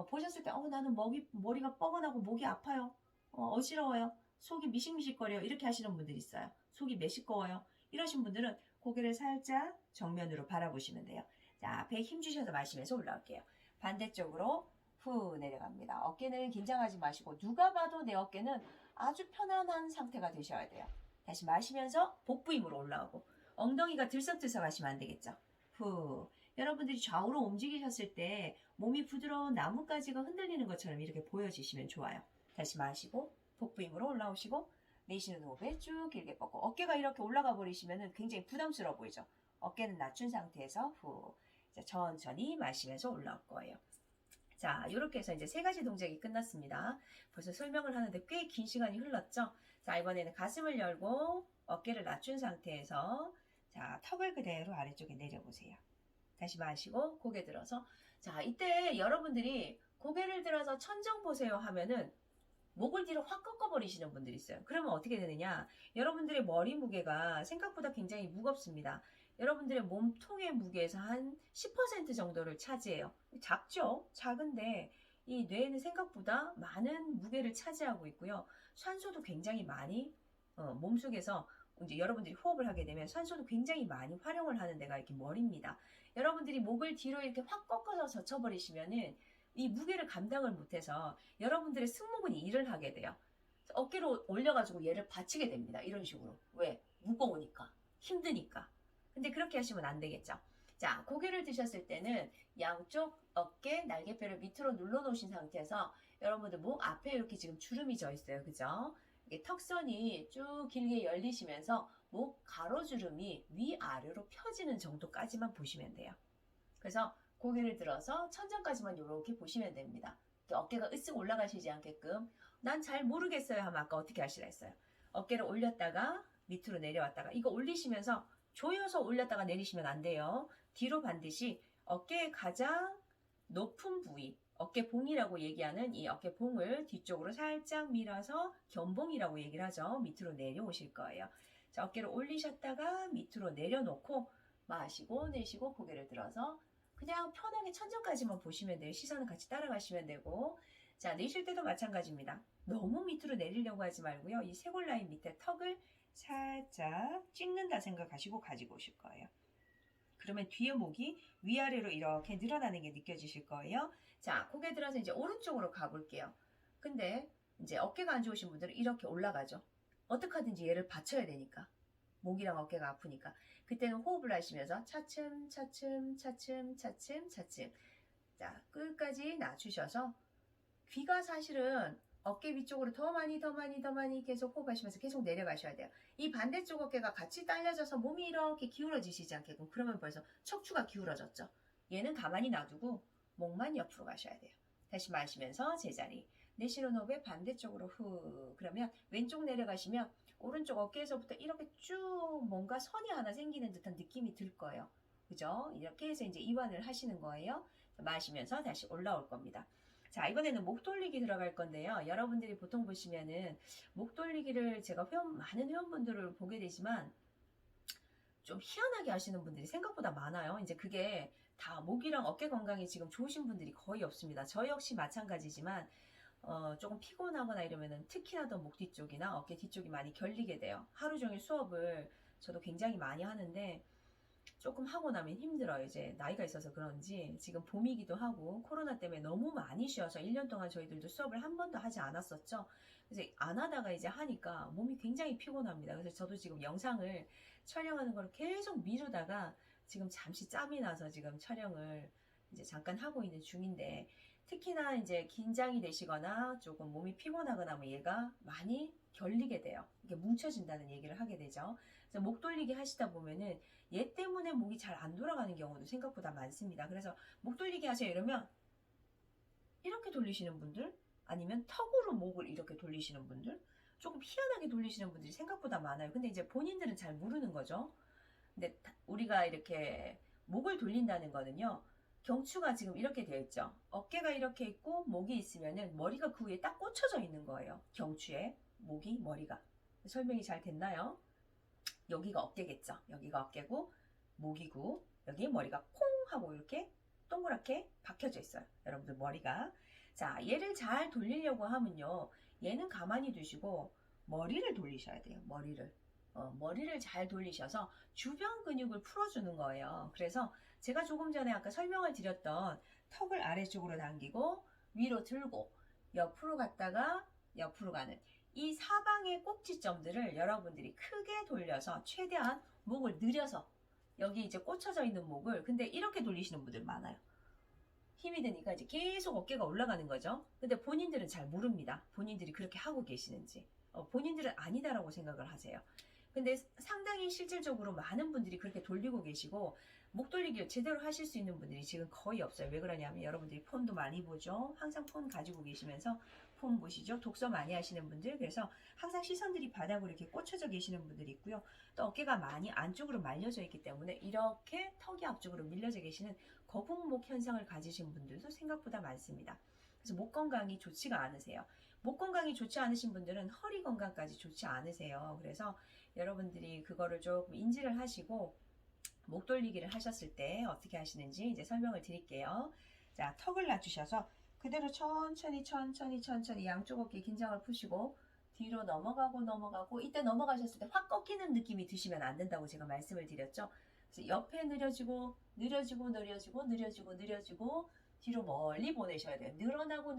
보셨을 때 나는 머리가 뻐근하고 목이 아파요. 어지러워요. 속이 미식미식거려요. 이렇게 하시는 분들이 있어요. 속이 메시꺼워요. 이러신 분들은 고개를 살짝 정면으로 바라보시면 돼요. 자, 배에 힘 주셔서 마시면서 올라올게요. 반대쪽으로 후 내려갑니다. 어깨는 긴장하지 마시고 누가 봐도 내 어깨는 아주 편안한 상태가 되셔야 돼요. 다시 마시면서 복부 힘으로 올라오고 엉덩이가 들썩들썩 하시면 안 되겠죠. 후. 여러분들이 좌우로 움직이셨을 때 몸이 부드러운 나뭇가지가 흔들리는 것처럼 이렇게 보여지시면 좋아요. 다시 마시고 복부 힘으로 올라오시고 내쉬는 호흡에 쭉 길게 뻗고 어깨가 이렇게 올라가 버리시면 굉장히 부담스러워 보이죠. 어깨는 낮춘 상태에서 후. 자, 천천히 마시면서 올라올 거예요. 자, 이렇게 해서 이제 세 가지 동작이 끝났습니다. 벌써 설명을 하는데 꽤 긴 시간이 흘렀죠? 자, 이번에는 가슴을 열고 어깨를 낮춘 상태에서 자, 턱을 그대로 아래쪽에 내려보세요. 다시 마시고 고개 들어서 자, 이때 여러분들이 고개를 들어서 천정 보세요 하면은 목을 뒤로 확 꺾어버리시는 분들이 있어요. 그러면 어떻게 되느냐? 여러분들의 머리 무게가 생각보다 굉장히 무겁습니다. 여러분들의 몸통의 무게에서 한 10% 정도를 차지해요. 작죠? 작은데 이 뇌는 생각보다 많은 무게를 차지하고 있고요. 산소도 굉장히 많이 몸속에서 이제 여러분들이 호흡을 하게 되면 산소도 굉장히 많이 활용을 하는 데가 이렇게 머리입니다. 여러분들이 목을 뒤로 이렇게 확 꺾어서 젖혀버리시면은 이 무게를 감당을 못해서 여러분들의 승모근이 일을 하게 돼요. 어깨로 올려가지고 얘를 받치게 됩니다. 이런 식으로. 왜? 무거우니까. 힘드니까. 근데 그렇게 하시면 안 되겠죠. 자, 고개를 드셨을 때는 양쪽 어깨, 날개뼈를 밑으로 눌러놓으신 상태에서 여러분들 목 앞에 이렇게 지금 주름이 져 있어요. 그죠? 이게 턱선이 쭉 길게 열리시면서 목 가로주름이 위아래로 펴지는 정도까지만 보시면 돼요. 그래서 고개를 들어서 천장까지만 이렇게 보시면 됩니다. 어깨가 으쓱 올라가시지 않게끔 난 잘 모르겠어요 하면 아까 어떻게 하시라 했어요. 어깨를 올렸다가 밑으로 내려왔다가 이거 올리시면서 조여서 올렸다가 내리시면 안 돼요. 뒤로 반드시 어깨의 가장 높은 부위 어깨봉이라고 얘기하는 이 어깨봉을 뒤쪽으로 살짝 밀어서 견봉이라고 얘기를 하죠. 밑으로 내려오실 거예요. 자, 어깨를 올리셨다가 밑으로 내려놓고 마시고 내쉬고 고개를 들어서 그냥 편하게 천장까지만 보시면 돼요. 시선은 같이 따라가시면 되고 자, 내쉴 때도 마찬가지입니다. 너무 밑으로 내리려고 하지 말고요. 이 쇄골 라인 밑에 턱을 살짝 찍는다 생각하시고 가지고 오실 거예요. 그러면 뒤에 목이 위아래로 이렇게 늘어나는 게 느껴지실 거예요. 자, 고개 들어서 이제 오른쪽으로 가볼게요. 근데 이제 어깨가 안 좋으신 분들은 이렇게 올라가죠. 어떻게 하든지 얘를 받쳐야 되니까. 목이랑 어깨가 아프니까. 그때는 호흡을 하시면서 차츰 차츰 차츰 차츰 차츰 자, 끝까지 낮추셔서 귀가 사실은 어깨 위쪽으로 더 많이 계속 호흡하시면서 계속 내려가셔야 돼요. 이 반대쪽 어깨가 같이 딸려져서 몸이 이렇게 기울어지시지 않게끔 그러면 벌써 척추가 기울어졌죠. 얘는 가만히 놔두고 목만 옆으로 가셔야 돼요. 다시 마시면서 제자리. 내쉬는 호흡에 반대쪽으로 후. 그러면 왼쪽 내려가시면 오른쪽 어깨에서부터 이렇게 쭉 뭔가 선이 하나 생기는 듯한 느낌이 들 거예요. 그죠? 이렇게 해서 이제 이완을 하시는 거예요. 마시면서 다시 올라올 겁니다. 자, 이번에는 목 돌리기 들어갈 건데요. 여러분들이 보통 보시면은 목 돌리기를 제가 많은 회원분들을 보게 되지만 좀 희한하게 하시는 분들이 생각보다 많아요. 이제 그게 다 목이랑 어깨 건강이 지금 좋으신 분들이 거의 없습니다. 저 역시 마찬가지지만 조금 피곤하거나 이러면은 특히나 더 목 뒤쪽이나 어깨 뒤쪽이 많이 결리게 돼요. 하루 종일 수업을 저도 굉장히 많이 하는데 조금 하고 나면 힘들어요. 이제 나이가 있어서 그런지 지금 봄이기도 하고 코로나 때문에 너무 많이 쉬어서 1년 동안 저희들도 수업을 한 번도 하지 않았었죠. 그래서 안 하다가 이제 하니까 몸이 굉장히 피곤합니다. 그래서 저도 지금 영상을 촬영하는 걸 계속 미루다가 지금 잠시 짬이 나서 지금 촬영을 이제 잠깐 하고 있는 중인데 특히나 이제 긴장이 되시거나 조금 몸이 피곤하거나 하면 얘가 많이 결리게 돼요. 이게 뭉쳐진다는 얘기를 하게 되죠. 그래서 목 돌리기 하시다 보면은 얘 때문에 목이 잘 안 돌아가는 경우도 생각보다 많습니다. 그래서 목 돌리기 하세요 이러면 이렇게 돌리시는 분들 아니면 턱으로 목을 이렇게 돌리시는 분들 조금 희한하게 돌리시는 분들이 생각보다 많아요. 근데 이제 본인들은 잘 모르는 거죠. 근데 우리가 이렇게 목을 돌린다는 거는요. 경추가 지금 이렇게 되어 있죠. 어깨가 이렇게 있고 목이 있으면은 머리가 그 위에 딱 꽂혀져 있는 거예요. 경추에 목이 머리가. 설명이 잘 됐나요? 여기가 어깨겠죠. 여기가 어깨고 목이고 여기 머리가 콩 하고 이렇게 동그랗게 박혀져 있어요. 여러분들 머리가. 자, 얘를 잘 돌리려고 하면요. 얘는 가만히 두시고 머리를 돌리셔야 돼요. 머리를 잘 돌리셔서 주변 근육을 풀어주는 거예요. 그래서 제가 조금 전에 아까 설명을 드렸던 턱을 아래쪽으로 당기고 위로 들고 옆으로 갔다가 옆으로 가는 이 사방의 꼭지점들을 여러분들이 크게 돌려서 최대한 목을 늘려서 여기 이제 꽂혀져 있는 목을 근데 이렇게 돌리시는 분들 많아요. 힘이 드니까 이제 계속 어깨가 올라가는 거죠. 근데 본인들은 잘 모릅니다. 본인들이 그렇게 하고 계시는지. 본인들은 아니다라고 생각을 하세요. 근데 상당히 실질적으로 많은 분들이 그렇게 돌리고 계시고 목 돌리기 제대로 하실 수 있는 분들이 지금 거의 없어요. 왜 그러냐면 여러분들이 폰도 많이 보죠. 항상 폰 가지고 계시면서 폰 보시죠. 독서 많이 하시는 분들. 그래서 항상 시선들이 바닥으로 이렇게 꽂혀져 계시는 분들이 있고요. 또 어깨가 많이 안쪽으로 말려져 있기 때문에 이렇게 턱이 앞쪽으로 밀려져 계시는 거북목 현상을 가지신 분들도 생각보다 많습니다. 그래서 목 건강이 좋지가 않으세요. 목 건강이 좋지 않으신 분들은 허리 건강까지 좋지 않으세요. 그래서 여러분들이 그거를 조금 인지를 하시고 목 돌리기를 하셨을 때 어떻게 하시는지 이제 설명을 드릴게요. 자, 턱을 낮추셔서 그대로 천천히 양쪽 어깨 긴장을 푸시고 뒤로 넘어가고 이때 넘어가셨을 때 확 꺾이는 느낌이 드시면 안 된다고 제가 말씀을 드렸죠. 그래서 옆에 느려지고 뒤로 멀리 보내셔야 돼요. 늘어나고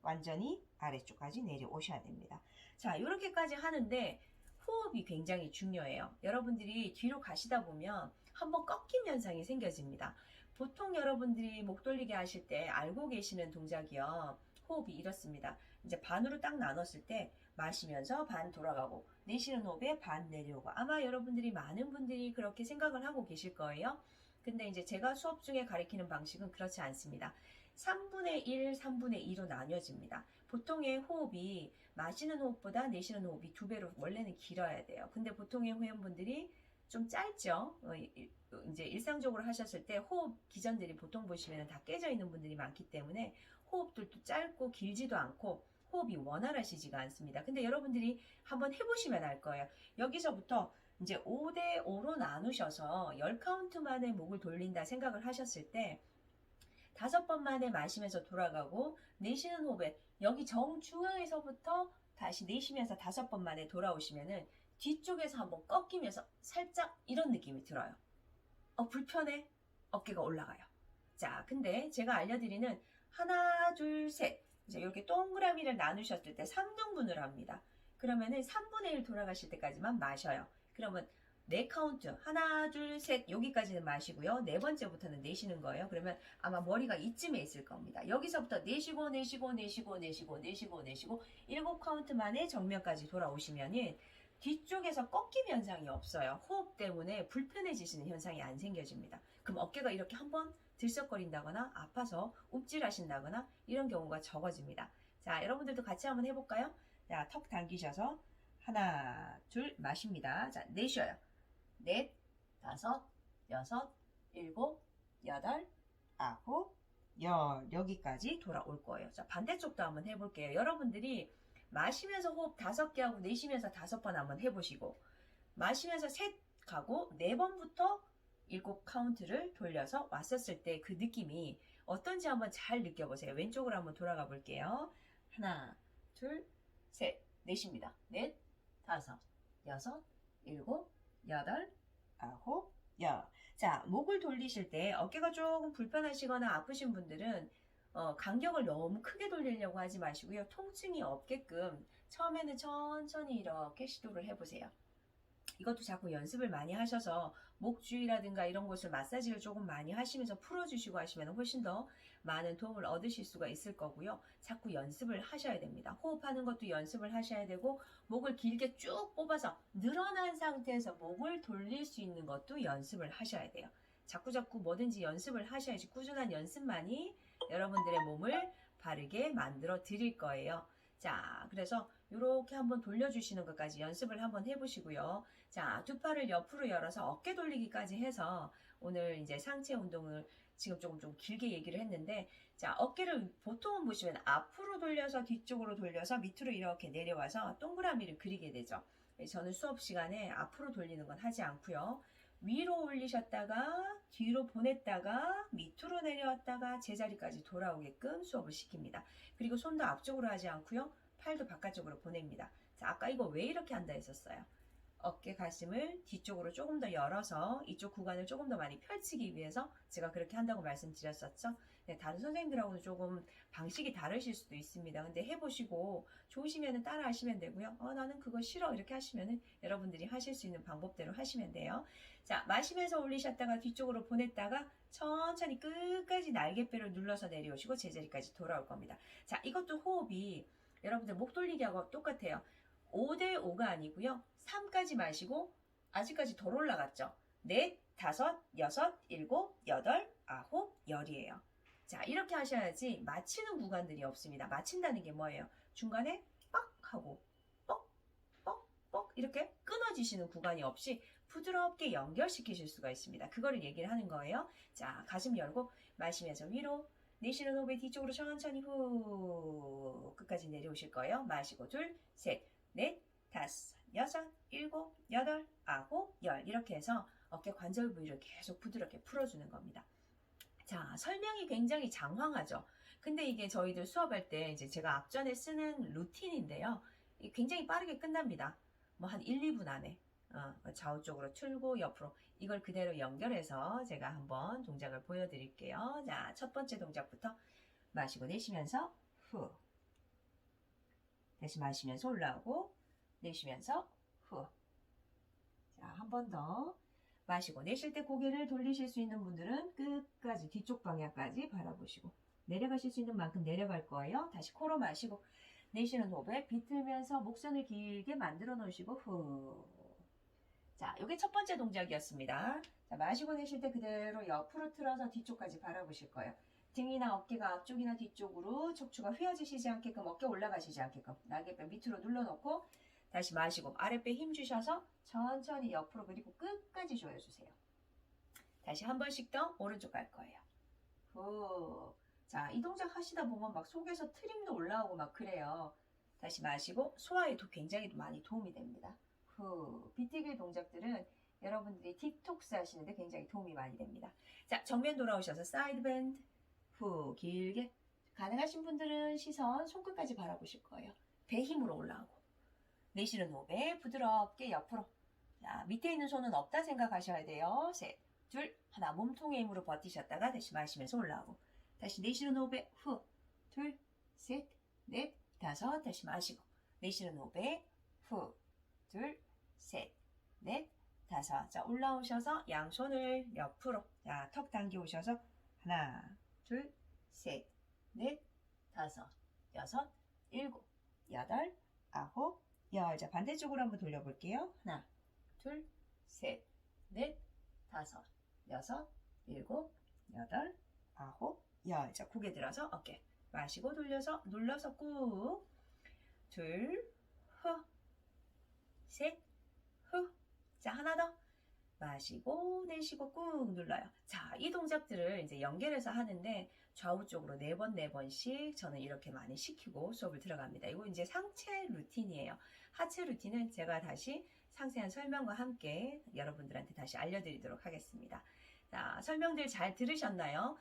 완전히 아래쪽까지 내려오셔야 됩니다. 자, 이렇게까지 하는데 호흡이 굉장히 중요해요. 여러분들이 뒤로 가시다 보면 한번 꺾임 현상이 생겨집니다. 보통 여러분들이 목 돌리게 하실 때 알고 계시는 동작이요. 호흡이 이렇습니다. 이제 반으로 딱 나눴을 때 마시면서 반 돌아가고 내쉬는 호흡에 반 내려오고 아마 여러분들이 많은 분들이 그렇게 생각을 하고 계실 거예요. 근데 이제 제가 수업 중에 가리키는 방식은 그렇지 않습니다. 3분의 1, 3분의 2로 나뉘어집니다. 보통의 호흡이 마시는 호흡보다 내쉬는 호흡이 2배로 원래는 길어야 돼요. 근데 보통의 회원분들이 좀 짧죠. 이제 일상적으로 하셨을 때 호흡 기전들이 보통 보시면 다 깨져 있는 분들이 많기 때문에 호흡들도 짧고 길지도 않고 호흡이 원활하시지가 않습니다. 근데 여러분들이 한번 해보시면 알 거예요. 여기서부터 이제 5대5로 나누셔서 10카운트 만에 목을 돌린다 생각을 하셨을 때 5번 만에 마시면서 돌아가고 내쉬는 호흡에 여기 정중앙에서부터 다시 내쉬면서 5번 만에 돌아오시면은 뒤쪽에서 한번 꺾이면서 살짝 이런 느낌이 들어요. 불편해? 어깨가 올라가요. 자, 근데 제가 알려드리는 하나, 둘, 셋. 이제 이렇게 동그라미를 나누셨을 때 3등분을 합니다. 그러면은 3분의 1 돌아가실 때까지만 마셔요. 그러면 4카운트 하나 둘 셋 여기까지는 마시고요. 네 번째부터는 내쉬는 거예요. 그러면 아마 머리가 이쯤에 있을 겁니다. 여기서부터 내쉬고 7카운트 만에 정면까지 돌아오시면은 뒤쪽에서 꺾임 현상이 없어요. 호흡 때문에 불편해지시는 현상이 안 생겨집니다. 그럼 어깨가 이렇게 한번 들썩거린다거나 아파서 움찔하신다거나 이런 경우가 적어집니다. 자, 여러분들도 같이 한번 해볼까요? 자, 턱 당기셔서 하나, 둘 마십니다. 자, 내쉬어요. 넷, 다섯, 여섯, 일곱, 여덟, 아홉, 열 여기까지 돌아올 거예요. 자, 반대쪽도 한번 해볼게요. 여러분들이 마시면서 호흡 5개 하고 내쉬면서 5번 한번 해보시고 마시면서 셋 가고 4번부터 7카운트를 돌려서 왔었을 때 그 느낌이 어떤지 한번 잘 느껴보세요. 왼쪽으로 한번 돌아가 볼게요. 하나, 둘, 셋 내쉽니다. 넷, 다섯, 여섯, 일곱, 여덟, 아홉, 열. 자, 목을 돌리실 때 어깨가 조금 불편하시거나 아프신 분들은 간격을 너무 크게 돌리려고 하지 마시고요. 통증이 없게끔 처음에는 천천히 이렇게 시도를 해보세요. 이것도 자꾸 연습을 많이 하셔서 목 주위라든가 이런 곳을 마사지를 조금 많이 하시면서 풀어주시고 하시면 훨씬 더 많은 도움을 얻으실 수가 있을 거고요. 자꾸 연습을 하셔야 됩니다. 호흡하는 것도 연습을 하셔야 되고 목을 길게 쭉 뽑아서 늘어난 상태에서 목을 돌릴 수 있는 것도 연습을 하셔야 돼요. 자꾸자꾸 뭐든지 연습을 하셔야지 꾸준한 연습만이 여러분들의 몸을 바르게 만들어 드릴 거예요. 자, 그래서 이렇게 한번 돌려주시는 것까지 연습을 한번 해보시고요. 자, 두 팔을 옆으로 열어서 어깨 돌리기까지 해서 오늘 이제 상체 운동을 지금 조금 좀 길게 얘기를 했는데, 자, 어깨를 보통은 보시면 앞으로 돌려서 뒤쪽으로 돌려서 밑으로 이렇게 내려와서 동그라미를 그리게 되죠. 저는 수업 시간에 앞으로 돌리는 건 하지 않고요. 위로 올리셨다가 뒤로 보냈다가 밑으로 내려왔다가 제자리까지 돌아오게끔 수업을 시킵니다. 그리고 손도 앞쪽으로 하지 않고요. 팔도 바깥쪽으로 보냅니다. 자, 아까 이거 왜 이렇게 한다 했었어요? 어깨 가슴을 뒤쪽으로 조금 더 열어서 이쪽 구간을 조금 더 많이 펼치기 위해서 제가 그렇게 한다고 말씀드렸었죠. 네, 다른 선생님들하고는 조금 방식이 다르실 수도 있습니다. 근데 해보시고 좋으시면 따라 하시면 되고요. 나는 그거 싫어 이렇게 하시면 여러분들이 하실 수 있는 방법대로 하시면 돼요. 자, 마시면서 올리셨다가 뒤쪽으로 보냈다가 천천히 끝까지 날개뼈를 눌러서 내려오시고 제자리까지 돌아올 겁니다. 자, 이것도 호흡이 여러분들 목 돌리기하고 똑같아요. 5대5가 아니고요. 3까지 마시고 아직까지 덜 올라갔죠. 넷, 다섯, 여섯, 일곱, 여덟, 아홉, 열이에요. 자, 이렇게 하셔야지 마치는 구간들이 없습니다. 마친다는 게 뭐예요? 중간에 빡 하고 뻑, 뻑, 뻑 이렇게 끊어지시는 구간이 없이 부드럽게 연결시키실 수가 있습니다. 그거를 얘기를 하는 거예요. 자, 가슴 열고 마시면서 위로 내쉬는 호흡에 뒤쪽으로 천천히 후 끝까지 내려오실 거예요. 마시고 둘, 셋, 넷, 다섯, 여섯, 일곱, 여덟, 아홉, 열 이렇게 해서 어깨 관절 부위를 계속 부드럽게 풀어주는 겁니다. 자, 설명이 굉장히 장황하죠. 근데 이게 저희들 수업할 때 이제 제가 앞전에 쓰는 루틴인데요. 굉장히 빠르게 끝납니다. 뭐 한 1, 2분 안에 좌우 쪽으로 틀고 옆으로 이걸 그대로 연결해서 제가 한번 동작을 보여드릴게요. 자, 첫 번째 동작부터 마시고 내쉬면서 후 다시 마시면서 올라오고 내쉬면서 후. 자, 한 번 더 마시고 내쉴 때 고개를 돌리실 수 있는 분들은 끝까지 뒤쪽 방향까지 바라보시고 내려가실 수 있는 만큼 내려갈 거예요. 다시 코로 마시고 내쉬는 호흡에 비틀면서 목선을 길게 만들어 놓으시고 후. 자, 이게 첫 번째 동작이었습니다. 자, 마시고 내쉴 때 그대로 옆으로 틀어서 뒤쪽까지 바라보실 거예요. 등이나 어깨가 앞쪽이나 뒤쪽으로 척추가 휘어지시지 않게끔 어깨 올라가시지 않게끔 날개뼈 밑으로 눌러놓고 다시 마시고 아랫배 힘 주셔서 천천히 옆으로 그리고 끝까지 조여주세요. 다시 한 번씩 더 오른쪽 갈 거예요. 후. 자, 이 동작 하시다 보면 막 속에서 트림도 올라오고 막 그래요. 다시 마시고 소화에도 굉장히 많이 도움이 됩니다. 후. 비티길 동작들은 여러분들이 틱톡스 하시는데 굉장히 도움이 많이 됩니다. 자, 정면 돌아오셔서 사이드 밴드. 후. 길게. 가능하신 분들은 시선 손끝까지 바라보실 거예요. 배 힘으로 올라오고. 내쉬는 호흡에 부드럽게 옆으로. 자, 밑에 있는 손은 없다 생각하셔야 돼요. 셋, 둘, 하나. 몸통의 힘으로 버티셨다가 다시 마시면서 올라오고. 다시 내쉬는 호흡에 후, 둘, 셋, 넷, 다섯. 다시 마시고. 내쉬는 호흡에 후, 둘, 셋, 넷, 다섯. 자, 올라오셔서 양손을 옆으로. 자, 턱 당겨 오셔서 하나, 둘, 셋, 넷, 다섯, 여섯, 일곱, 여덟, 아홉, 열. 자, 반대쪽으로 한번 돌려볼게요. 하나, 둘, 셋, 넷, 다섯, 여섯, 일곱, 여덟, 아홉, 열. 자, 고개 들어서 어깨 마시고 돌려서 눌러서 꾹. 둘, 후, 셋, 후. 자, 하나 더. 마시고 내쉬고 꾹 눌러요. 자, 이 동작들을 이제 연결해서 하는데 좌우 쪽으로 4번, 4번씩 저는 이렇게 많이 시키고 수업을 들어갑니다. 이거 이제 상체 루틴이에요. 하체 루틴은 제가 다시 상세한 설명과 함께 여러분들한테 다시 알려드리도록 하겠습니다. 자, 설명들 잘 들으셨나요?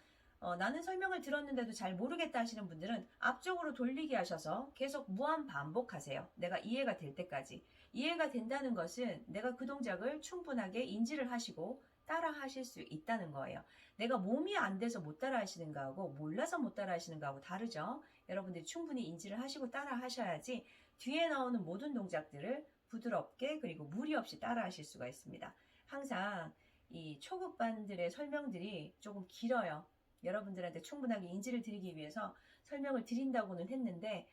나는 설명을 들었는데도 잘 모르겠다 하시는 분들은 앞쪽으로 돌리게 하셔서 계속 무한 반복하세요. 내가 이해가 될 때까지. 이해가 된다는 것은 내가 그 동작을 충분하게 인지를 하시고 따라 하실 수 있다는 거예요. 내가 몸이 안 돼서 못 따라 하시는 거하고 몰라서 못 따라 하시는 거하고 다르죠. 여러분들이 충분히 인지를 하시고 따라 하셔야지 뒤에 나오는 모든 동작들을 부드럽게 그리고 무리 없이 따라 하실 수가 있습니다. 항상 이 초급반들의 설명들이 조금 길어요. 여러분들한테 충분하게 인지를 드리기 위해서 설명을 드린다고는 했는데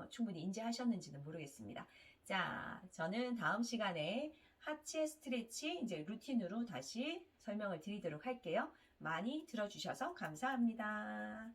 충분히 인지하셨는지는 모르겠습니다. 자, 저는 다음 시간에 하체 스트레치 이제 루틴으로 다시 설명을 드리도록 할게요. 많이 들어주셔서 감사합니다.